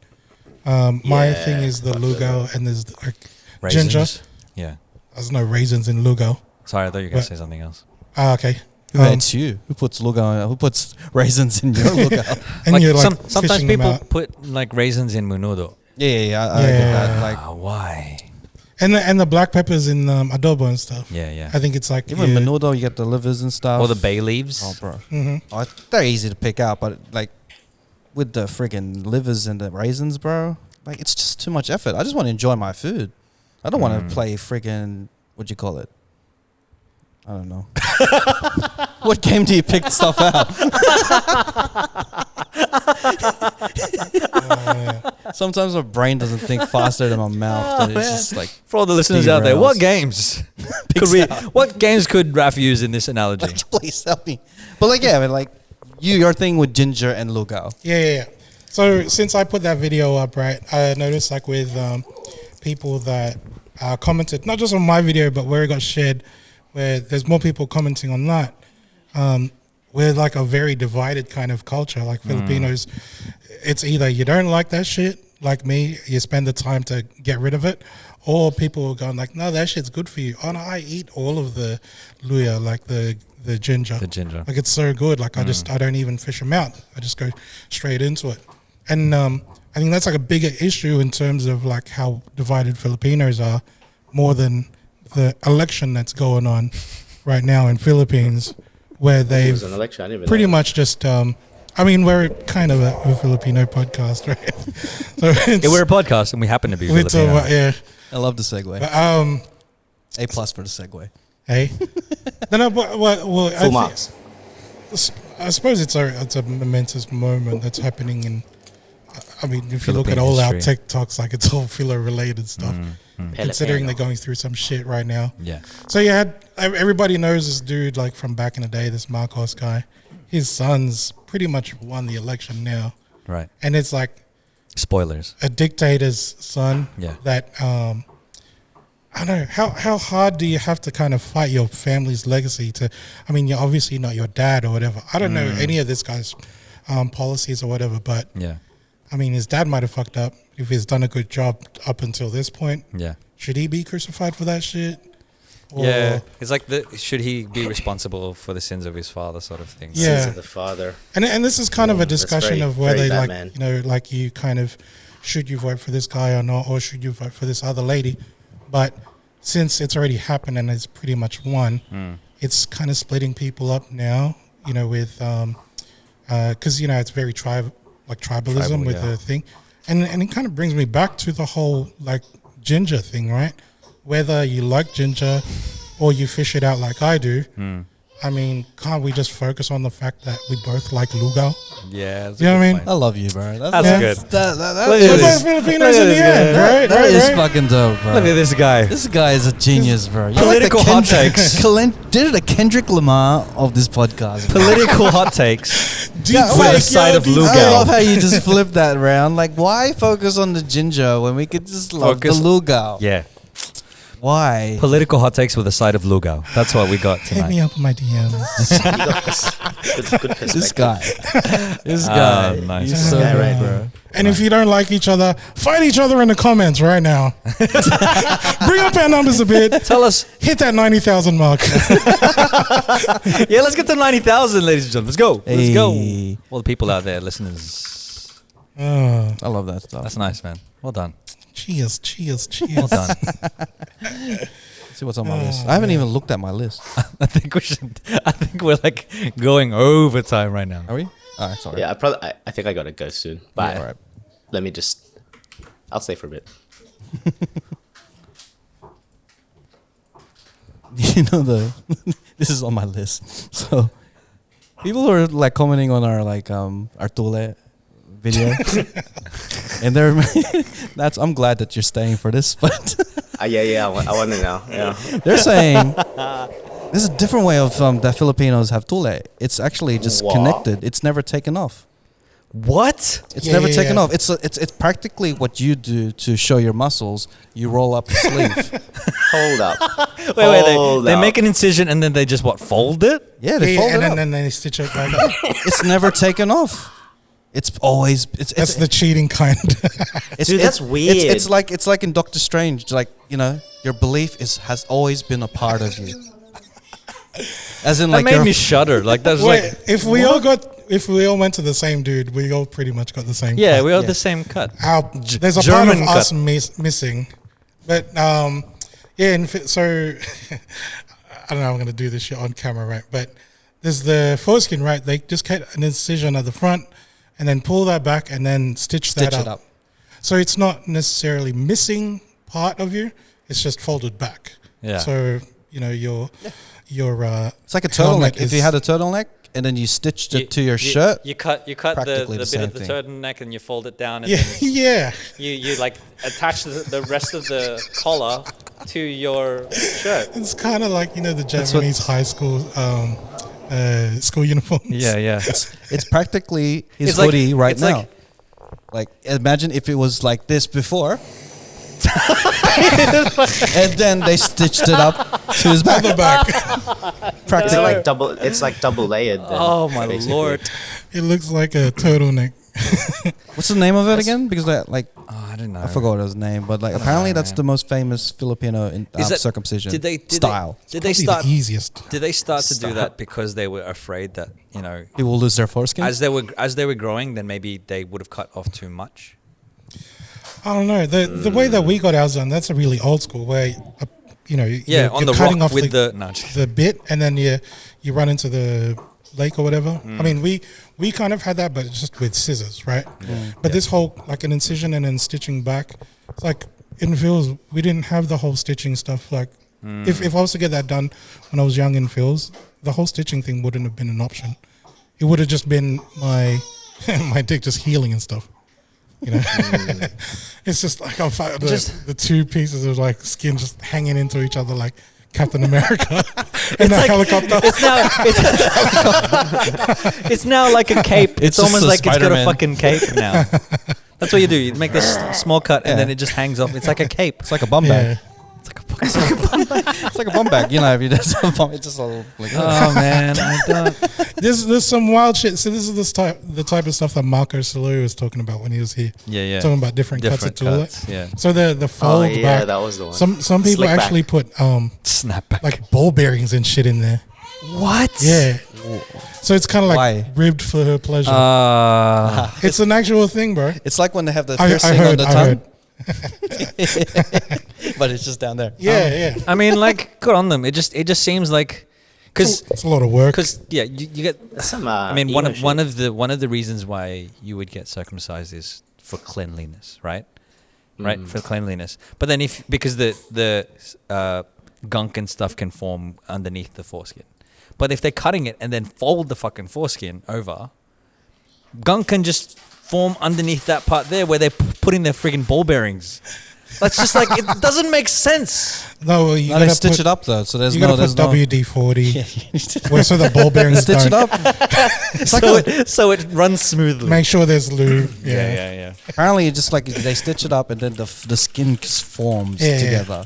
My Yeah, thing is the fuck lugo, and there's like ginger. Raisins. Yeah. There's no raisins in lugo. Sorry, I thought you were gonna But- say something else. Ah, okay. It's you. Who puts lugo? Who puts raisins in your lugo? And Like, you're like sometimes fishing them people out. put like raisins in menudo. Yeah. I get that. Like Why? And the black peppers in adobo and stuff. Yeah. I think it's like even yeah, menudo, you get the livers and stuff. Or the bay leaves. Oh, bro. mhm. Oh, they're easy to pick out, but like with the friggin' livers and the raisins, bro, like it's just too much effort. I just want to enjoy my food. I don't want to play friggin' what you call it. I don't know. What game do you pick stuff out? Sometimes my brain doesn't think faster than my mouth. But it's just like For all the listeners out there, what derails. games what games could Raf use in this analogy? please help me. But like yeah, I mean, like your thing with ginger and lugo. Yeah. So since I put that video up, right, I noticed like with people that commented, not just on my video, but where it got shared, where there's more people commenting on that. We're like a very divided kind of culture. Like Filipinos, it's either you don't like that shit, like me, you spend the time to get rid of it, or people are going like, no, that shit's good for you. Oh no, I eat all of the luya, like the ginger. The ginger. Like it's so good. Like I don't even fish them out. I just go straight into it. And I think that's like a bigger issue in terms of like how divided Filipinos are, more than the election that's going on right now in Philippines, where It they've was an election. I didn't even pretty know. much just I mean, we're kind of a Filipino podcast, right? So Yeah, we're a podcast and we happen to be we talk Filipino. about, yeah. I love the segue. But, A+ for the segue. hey, no, but well, Full marks. I suppose it's a momentous moment that's happening in. I mean, if you look Philippine at all our history. TikToks, like it's all filler-related stuff. Considering they're going through some shit right now. Yeah. So you had everybody knows this dude like from back in the day, this Marcos guy. His son's pretty much won the election now, Right. and it's like Spoilers. a dictator's son. Yeah. That I don't know how hard do you have to kind of fight your family's legacy to. I mean, you're obviously not your dad or whatever. I don't know any of this guy's policies or whatever, but Yeah. I mean, his dad might have fucked up if he's done a good job up until this point. Yeah. Should he be crucified for that shit? Or Yeah. It's like should he be responsible for the sins of his father sort of thing? Yeah. Sins of the father. And this is kind of a That's discussion very- of whether very like Batman. you know like you kind of should you vote for this guy or not, or should you vote for this other lady? But since it's already happened and it's pretty much won, it's kind of splitting people up now. You know, with because you know it's very tribalism Tribal, with yeah. the thing, and it kind of brings me back to the whole like ginger thing, right? Whether you like ginger or you fish it out like I do. I mean, can't we just focus on the fact that we both like luau? Yeah. that's a You know what I good mean? point. I love you, bro. That's Yeah. good. That Look is- at We're this. both Filipinos Look at in the this end, guy. right? that is right? fucking dope, bro. Look at this guy. This guy is a genius, bro. You're Political hot takes. Did the Kendrick Lamar of this podcast. bro. Political hot takes. Deep with fake, the side of deep luau. I love how you just flipped that around. Like, why focus on the ginger when we could just love Focus- the luau? Yeah. Why? Political hot takes with a side of luau. That's what we got Hit me tonight. up on my DMs. You got good perspective. This guy. This guy. nice. You're so Yeah, good, right. bro. And if you don't like each other, fight each other in the comments right now. Bring up our numbers a bit. Tell us. Hit that 90,000 mark. Yeah, let's get to 90,000, ladies and gentlemen. Let's go. Let's go. Hey. All the people out there, listeners. Oh, I love that stuff. That's nice, man. Well done. cheers, cheers, Well cheers. done. Let's see what's on my list. I haven't even looked at my list. I think we should. I think we're like going overtime right now. Are we? All right, sorry. Yeah, I think I gotta go soon. But All right. let me just. I'll stay for a bit. You know this is on my list. So people are like commenting on our like our Tule video, and they're I'm glad that you're staying for this, but Yeah, I want to know. Yeah. they're saying there's a different way of that Filipinos have Tule. It's actually just What? connected. It's never taken off. What? It's Yeah, never yeah, taken yeah. off. It's practically what you do to show your muscles. You roll up the sleeve. Hold up. Wait. Hold They up. make an incision and then they just fold it. Yeah, they Yeah, fold it and up. then they stitch it back up. It's never taken off. It's always That's the cheating kind. Dude, that's weird. It's like in Doctor Strange. Like, you know, your belief has always been a part of you. As in, That like, made your- me shudder. Like that's Wait, like. if we all went to the same dude, we all pretty much got the same. Yeah, cut. we are Yeah. the same cut. There's a German part of us cut. missing, but yeah. So I don't know. I'm gonna do this shit on camera, right? But there's the foreskin, right? They just cut an incision at the front and then pull that back and then stitch stitch that it up. So it's not necessarily missing part of you; it's just folded back. Yeah. So you know your It's like a helmet turtleneck. If you is- had a turtleneck and then you stitched it to your shirt, You cut the Practically the bit same of the thing. turtleneck and you fold it down and yeah, then yeah. you like attach the rest of the collar to your shirt. It's kind of like, you know, the That's what- Japanese high school school uniforms. Yeah. it's practically his It's like- hoodie right it's now. like- Like, imagine if it was like this before. And then they stitched it up to his back. The back. It's Practically. like double layered. Then, Oh my basically. lord! It looks like a turtleneck. What's the name of it again? Because that, like, Oh, I don't know. I forgot his name, but like apparently that's the most famous Filipino Is that- circumcision Did they style. Did they Probably start? the easiest. Did they start to do Stop. that because they were afraid that People will lose their foreskin. as they were growing, then maybe they would have cut off too much? I don't know. The way that we got ours done, that's a really old school way. You know, Yeah, on the cutting rock off with the the no. the bit, and then you run into the lake or whatever. I mean, we kind of had that, but it's just with scissors, right? But this whole like an incision and then stitching back, it's like in Phil's, we didn't have the whole stitching stuff. Like if I was to get that done when I was young in Phil's, the whole stitching thing wouldn't have been an option. It would have just been my my dick just healing and stuff. You know, it's just like the two pieces of like skin just hanging into each other like Captain America and the helicopter. It's now like a cape. It's just almost a like it's got a Spider-Man. fucking cape now. That's what you do. You make this small cut and then it just hangs off. It's like a cape. It's like a bum bag. It's like a It's like a bum bag. You know, if you do some bum, it's just all like. oh man, I don't. There's some wild shit. So this is the type of stuff that Marco Salou was talking about when he was here. Yeah. Talking about different cuts of toilet. Yeah. So the fold back. That was the one. Some people Slick back. actually put Snapback. like ball bearings and shit in there. What? Yeah. So it's kind of like Why? ribbed for her pleasure. It's an actual thing, bro. It's like when they have the I piercing on heard. the I tongue, heard. but it's just down there. Yeah. I mean, like, good on them. It just seems like, because It's a lot of work. yeah, you get. Some, I mean, emo one shit. of the reasons why you would get circumcised is for cleanliness, right? Right, for cleanliness. But then because the gunk and stuff can form underneath the foreskin. But if they're cutting it and then fold the fucking foreskin over, gunk can just form underneath that part there where they're putting their friggin' ball bearings. That's just like, it doesn't make sense. No, you No, they gotta stitch put, it up though, so there's You no. gotta There's put no. WD-40 where so the ball bearings Stitch it don't. up. So it runs smoothly. Make sure there's lube. yeah. Apparently, it's just like they stitch it up and then the skin forms Yeah. together.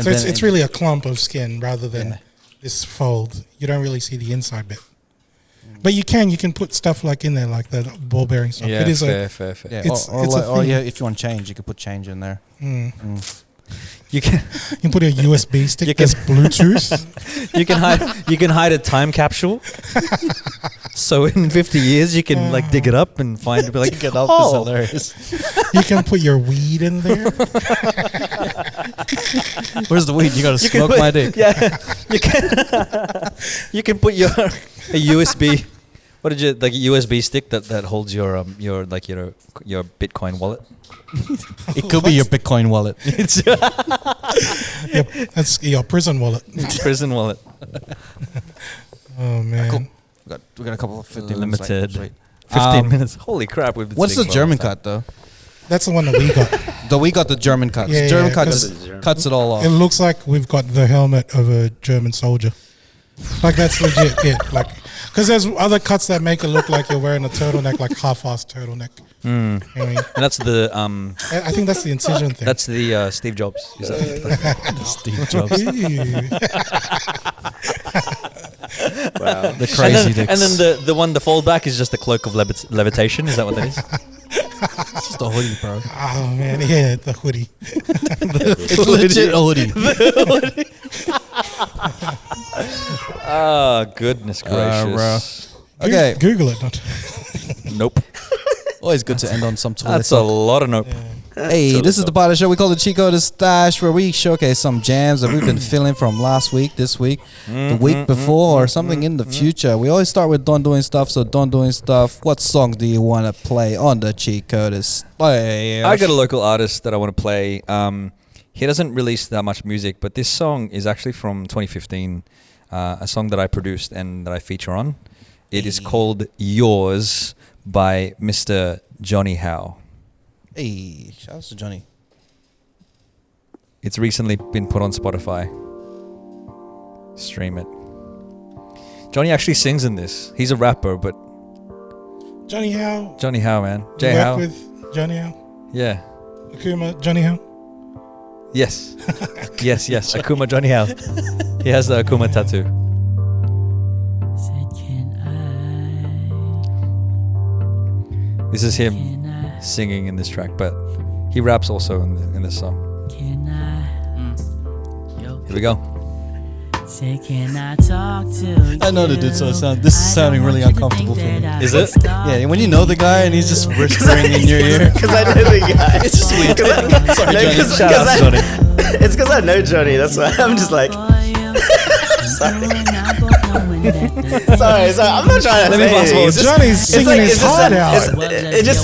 So it's really a clump of skin rather than this fold. You don't really see the inside bit. But you can put stuff like in there, like the ball bearing stuff. Yeah, It is fair. Yeah, It's or a thing. yeah, if you want change, you could put change in there. You can you can put a USB stick You can- that's Bluetooth. you can hide a time capsule. So in 50 years you can like dig it up and find be like, Dig it up, oh, it's hilarious. You can put your weed in there. Where's the weed? You gotta you can smoke put- my dick. Yeah, you can put a USB. What did you like a USB stick that holds your Bitcoin wallet? It could be your Bitcoin wallet. It's Yep, that's your prison wallet. prison wallet. Oh man. Cool. We got a couple of 15 minutes left. Limited. Sweet. 15 minutes. Holy crap! We've been What's the speaking for a long German time. cut though? That's the one that we got. We got the German cut. Yeah, German yeah, cut 'cause just cuts it all off. It looks like we've got the helmet of a German soldier. Like that's legit. Yeah, like because there's other cuts that make it look like you're wearing a turtleneck, like half-ass turtleneck. You know what I mean? And that's the I think that's the incision thing. that's the Steve Jobs. Is that Steve Jobs. Wow. The crazy dicks. and then the one the fold back is just the cloak of levitation. Is that what that is? It's just a hoodie, bro. Oh man, yeah, the hoodie. It's legit a hoodie. Oh goodness gracious! Okay. Google it. Not. Nope. Always good to end on some toilet That's a talk. lot of nope. Hey, this is the part of the show we call the Cheatcoders Stash, where we showcase some jams that we've been feeling from last week, this week, the week before, or something in the future. We always start with Don Doing Stuff, so Don Doing Stuff, what songs do you want to play on the Cheatcoders Stash? I got a local artist that I want to play. He doesn't release that much music, but this song is actually from 2015, a song that I produced and that I feature on. It is called Yours by Mr. Johnny Howe. Hey, shout out to Johnny. It's recently been put on Spotify. Stream it. Johnny actually sings in this. He's a rapper, but Johnny Howe. Johnny Howe, man. You Jay work Howe. with Johnny Howe. Yeah. Akuma. Johnny Howe. Yes. yes. Akuma Johnny Howe. He has the Akuma tattoo. This is him singing in this track, but he raps also in this song. Here we go. Say, can I talk to you? I know that this is sounding really uncomfortable for me. Is it? Yeah, when you know the guy and he's just whispering in your ear. Because I know the guy. It's just weird. Sorry, No, Johnny. 'cause- Shout out to Johnny. It's because I know Johnny. That's why I'm just like. Sorry. Sorry, I'm not trying to Let me say fast forward. it's just- Johnny's it's singing like- his it's just heart a- out. It just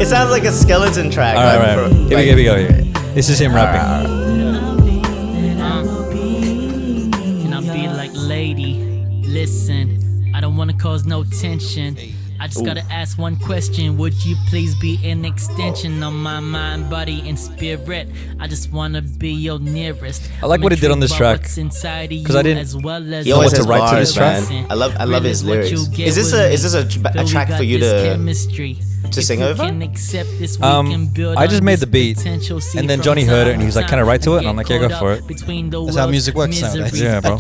sounds like a skeleton track. All right, like, right. Here we go. This is him rapping. And I'll be like, lady, listen, I don't wanna cause no tension. I just gotta ask one question. Would you please be an extension of my mind, body, and spirit? I just wanna be your nearest. I like what he did on this track, 'cause I didn't He always what to has write to this bars, track. man. I love his lyrics. Is this a track for you to sing over? I just made the beat, and then Johnny heard it, and he was like, "Can I write to it?" And I'm like, "Yeah, go for it." That's how music works nowadays. Yeah, bro.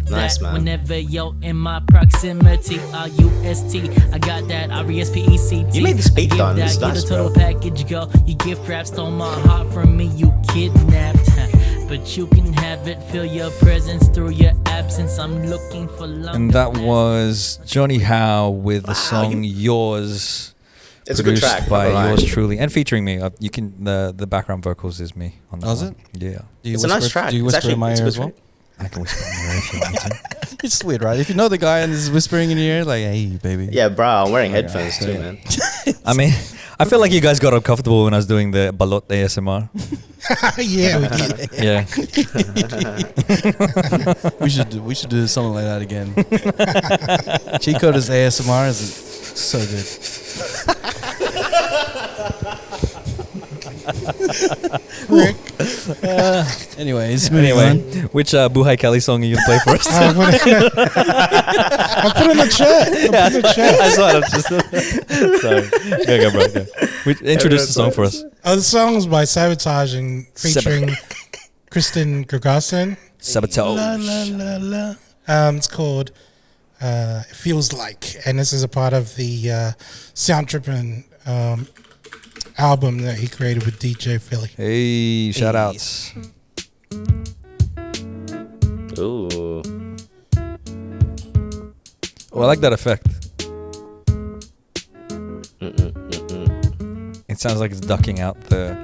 Nice, man. Whenever you're in my proximity, RUST, I got that RESPECT. You made this beat, Don. It's nice, total bro. package, girl. You gift wrap, stole my heart from me, you kidnapped. But you can have it, feel your presence through your absence. I'm looking for love. And that was Johnny Howe with the song "Yours." It's a good produced track. by not gonna lie. yours truly, and featuring me. You can the background vocals is me on that. Oh, is one. Yeah, Do you It's a nice whisper- track. Do you It's whisper in my actually- ear it's as a well? good I can whisper in your ear if you want me to. It's weird, right? If you know the guy and is whispering in your ear, like, hey, baby. Yeah, bro. I'm wearing headphones too, man. I mean, I feel like you guys got uncomfortable when I was doing the balot ASMR. Yeah, we did. Yeah, We should do something like that again. Cheatcoders ASMR is so good. Rick. Anyways, moving on. which Buhai Kelly song are you gonna play for us? I put in the chat. I put in the chat. I saw it. I'm just sorry. Go, bro. Go. Introduce the song for us. The song was by Sabotage and featuring Kristen Gregarson. Sabotage. It's called It Feels Like, and this is a part of the Sound Trippin' album that he created with DJ Philly. Hey, shout outs. Ooh. Oh, I like that effect. It sounds like it's ducking out the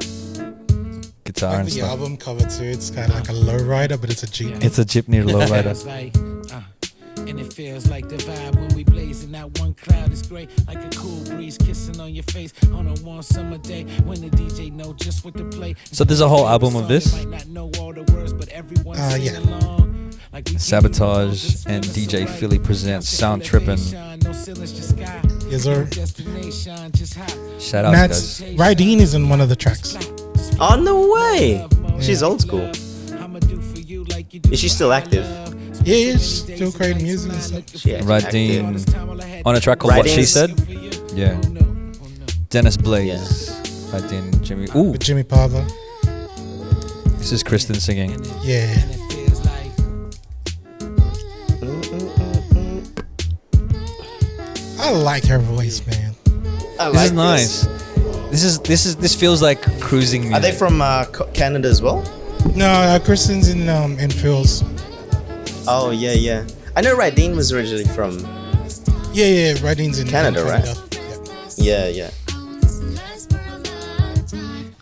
guitar Like and the stuff. album cover too. It's kind of like a lowrider, but it's a Jeep. It's a jeepney lowrider. And it feels like the vibe when we blazing out one cloud is great, like a cool breeze kissing on your face on a warm summer day when the DJ know just what to play. So there's a whole album of this? Yeah. Sabotage and DJ Philly presents Sound Trippin'. Yes, sir. Shout out, Matt's guys. Rydeen is in one of the tracks. On the way. She's old school. Is she still active? Yeah, she's still creating music and stuff. She active. Radine on a track called What She Rydeen's- Said. Yeah. Dennis Blaze. Radine, Jimmy. Ooh, With Jimmy Parvo. this is Kristen singing. Yeah. I like her voice, man. This is nice. This feels like cruising music. Are they from Canada as well? No, Kristen's in Phil's. Oh, yeah. I know Rydeen was originally from... Yeah, Rydeen's in Canada, right? Yeah.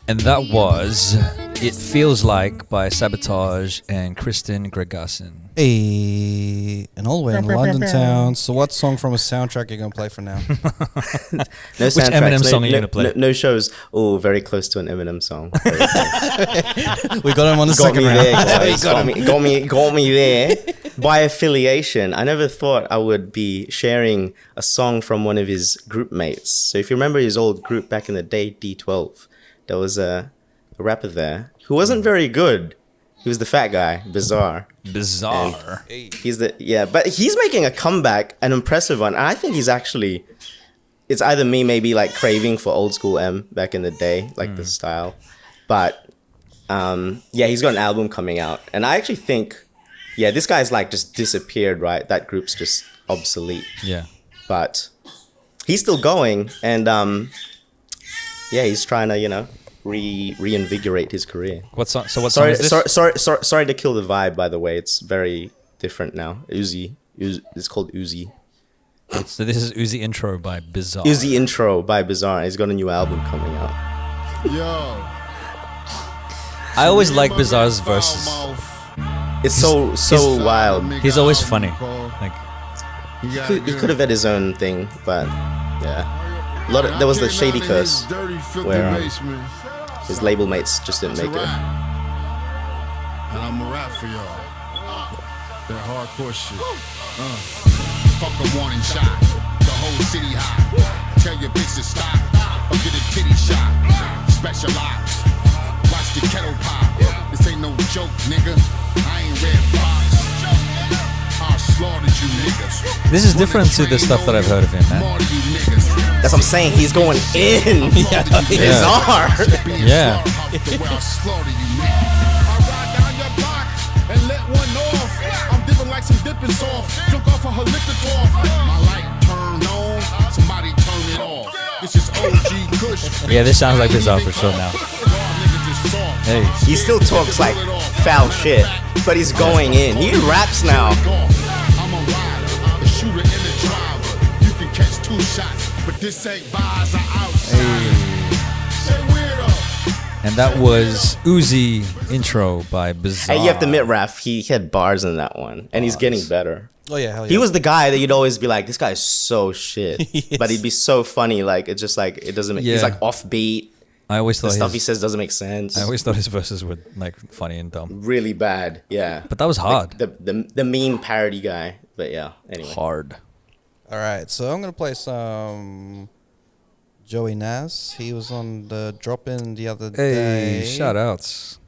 And that was It Feels Like by Sabotage and Kristen Gregarson. Hey, and all the way in London town. So what song from a soundtrack you gonna play for now? No Which soundtracks, Eminem song are you gonna play? No shows. Oh, very close to an Eminem song. We got him on the Got second me round. there, guys. got me there. By affiliation. I never thought I would be sharing a song from one of his group mates. So if you remember his old group back in the day, D12, there was a rapper there who wasn't very good. He was the fat guy, Bizarre. Bizarre. But he's making a comeback, an impressive one. And I think he's actually, it's either me maybe like craving for old school M back in the day, like the style. But he's got an album coming out. And I actually think, this guy's like just disappeared, right? That group's just obsolete. Yeah. But he's still going. And he's trying to, reinvigorate his career. What song? So what song is this? Sorry to kill the vibe, by the way. It's very different now. Uzi. It's called Uzi. So this is Uzi Intro by Bizarre. Uzi Intro by Bizarre. He's got a new album coming out. Yo. I always like Bizarre's verses. It's so wild. He's always funny. Like, He could have had his own thing, but yeah. There was the Shady Curse where his label mates just didn't make it. And I'm a rap for y'all. That hardcore shit. Fuck a warning shot. The whole city high. Tell your bitch to stop or get a titty shot. Specialize. Watch the kettle pop. This ain't no joke, nigga. I ain't Red Fox. I slaughtered you niggas. this is different to the stuff that I've heard of him, man. That's what I'm saying. He's going in. Bizarre. Yeah. And let one off. I'm dipping like some dipping sauce. Took off a her liquor off. My light turned on. Somebody turn it off. This is OG Kush. Yeah, this sounds like Bizarre for sure now. Hey. He still talks like foul shit, but he's going in. He raps now. I'm a rider, a shooter and a driver. You can catch 2 shots, but this ain't vibes or outside. Say weirdo. And that was Uzi intro by Bizarre. Hey, you have to admit, Raph, he had bars in that one, and he's getting better. Oh yeah, hell yeah. He was the guy that you'd always be like, this guy's so shit. Yes. But he'd be so funny, like, it's just like, it doesn't make, he's like offbeat. I always The thought stuff he says doesn't make sense. I always thought his verses were like funny and dumb. Really bad, yeah. But that was hard. The meme parody guy, but yeah, anyway. Hard. All right, so I'm gonna play some Joey Nas. He was on the drop-in the other day. Hey, shout outs.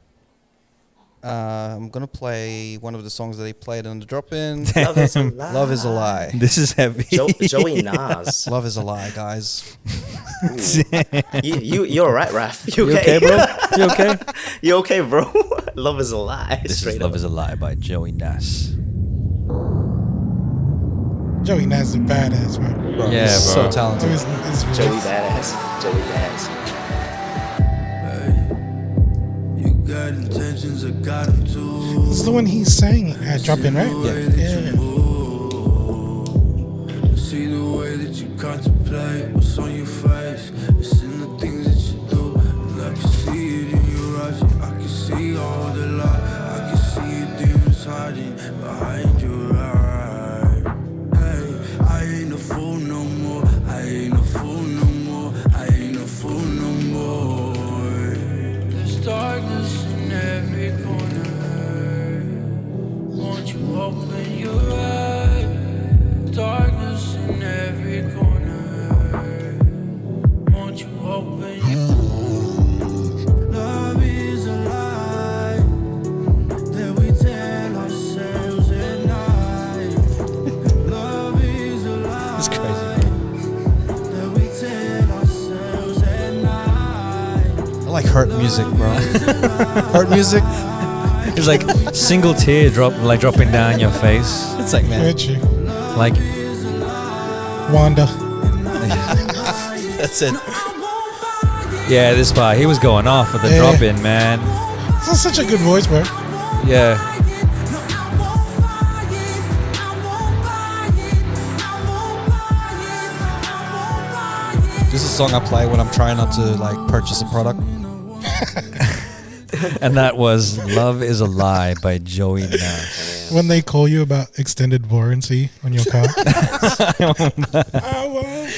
I'm gonna play one of the songs that he played on the drop-in. Love is a lie. Love is a lie. This is heavy. Joey Nas. Love is a lie, guys. You're alright, Raph. You You okay, bro? You okay? You okay, bro? Love is a lie. This Straight is Love up. is a Lie by Joey Nas. Joey Nas is a badass, man. Bro, Yeah, he's bro. so talented. It's Joey badass. Joey badass. You got intentions, I got them too. This is the one he sang at Drop In, right? Yeah. See the way that you contemplate what's on your face. It's in the things that you do. And I can see it in your eyes. I can see all the light. I can see your demons hiding behind your eyes. Hey, I ain't a fool no more. I ain't a fool no more. I ain't a fool no more. There's darkness in every corner. Won't you open your eyes? Darkness in every corner. Won't you open your Love is a lie that we tell ourselves at night. Love is a lie. It's crazy. That we tell ourselves at night. I like hurt music, bro. Hurt music. It's like single tear dropping down your face. It's like, man, Richie. Like, Wanda. that's it. yeah, this part. He was going off with the Yeah. drop in, man. That's such a good voice, bro. Yeah. This is a song I play when I'm trying not to like purchase a product. And that was Love is a Lie by Joey Nas. When they call you about extended warranty on your car. I won't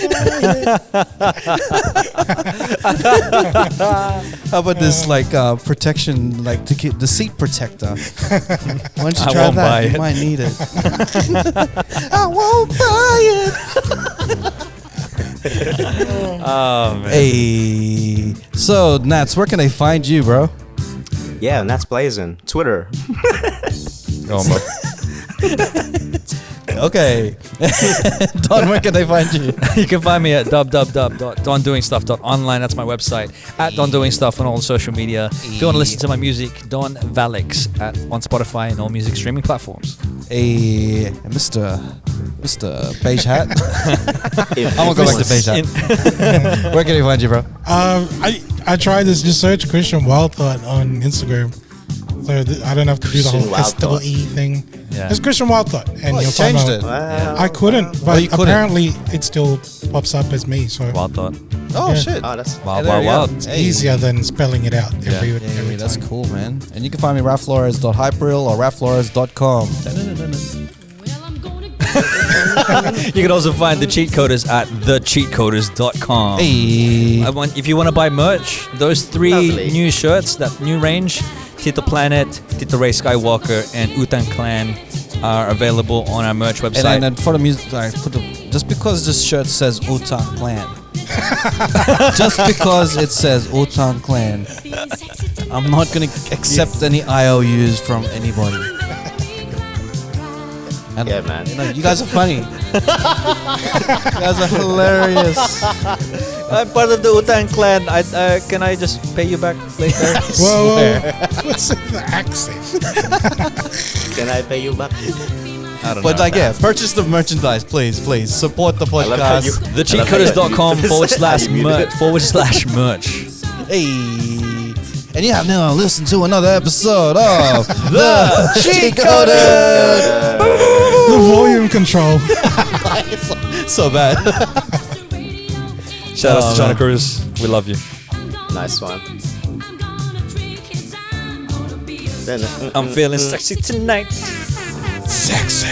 How about this like protection, like to keep the seat protector? Why don't you I try won't buy that? it. You might need it. I won't buy it. Oh, man. Hey, so Nats, where can they find you, bro? Yeah, and that's blazing. Twitter. Go on, bro. Okay, Don, where can they find you? You can find me at www.dondoingstuff.online. That's my website. At Don Doing Stuff on all social media. If you want to listen to my music, Don Valix on Spotify and all music streaming platforms. Hey, Mr. Beige Hat. I'm gonna go back to Beige Hat. Where can they find you, bro? I tried this. Just search Christian Wild Thought on Instagram. So I don't have to do the Christian whole Wild Thought. SEE thing. Yeah. It's Christian Wild Thought, and Oh, you you'll find changed out. it. Wow. I couldn't, but you couldn't? apparently it still pops up as me. So Wild Thought. Oh, Yeah. shit. Oh, that's Wow, Hey, there wow, you wow. go. It's Hey. easier than spelling it out every Yeah, that's time. cool, man. And you can find me rafflores.hyperreal or rafflores.com. You can also find the Cheatcoders at thecheatcoders.com. Hey. If you want to buy merch, those 3 Lovely. new shirts, that new range, Tito Planet, Tito Ray Skywalker, and Utan Clan are available on our merch website. And then for the music, I put just because this shirt says Utan Clan, just because it says Utan Clan, I'm not gonna accept any IOUs from anybody. And, Yeah, man. You know, you guys are funny. You guys are hilarious. I'm part of the Utan Clan. Can I just pay you back later? Whoa, what's the accent? Can I pay you back? I don't But know. like, yeah, purchase the merchandise, please. Support the love how podcast. you- Thecheatcoders.com /merch. Hey. And you have now listened to another episode of The Cheatcoders. The volume control. So bad. Shout out to man. China Cruz. We love you. Nice one. I'm feeling sexy tonight. Sexy.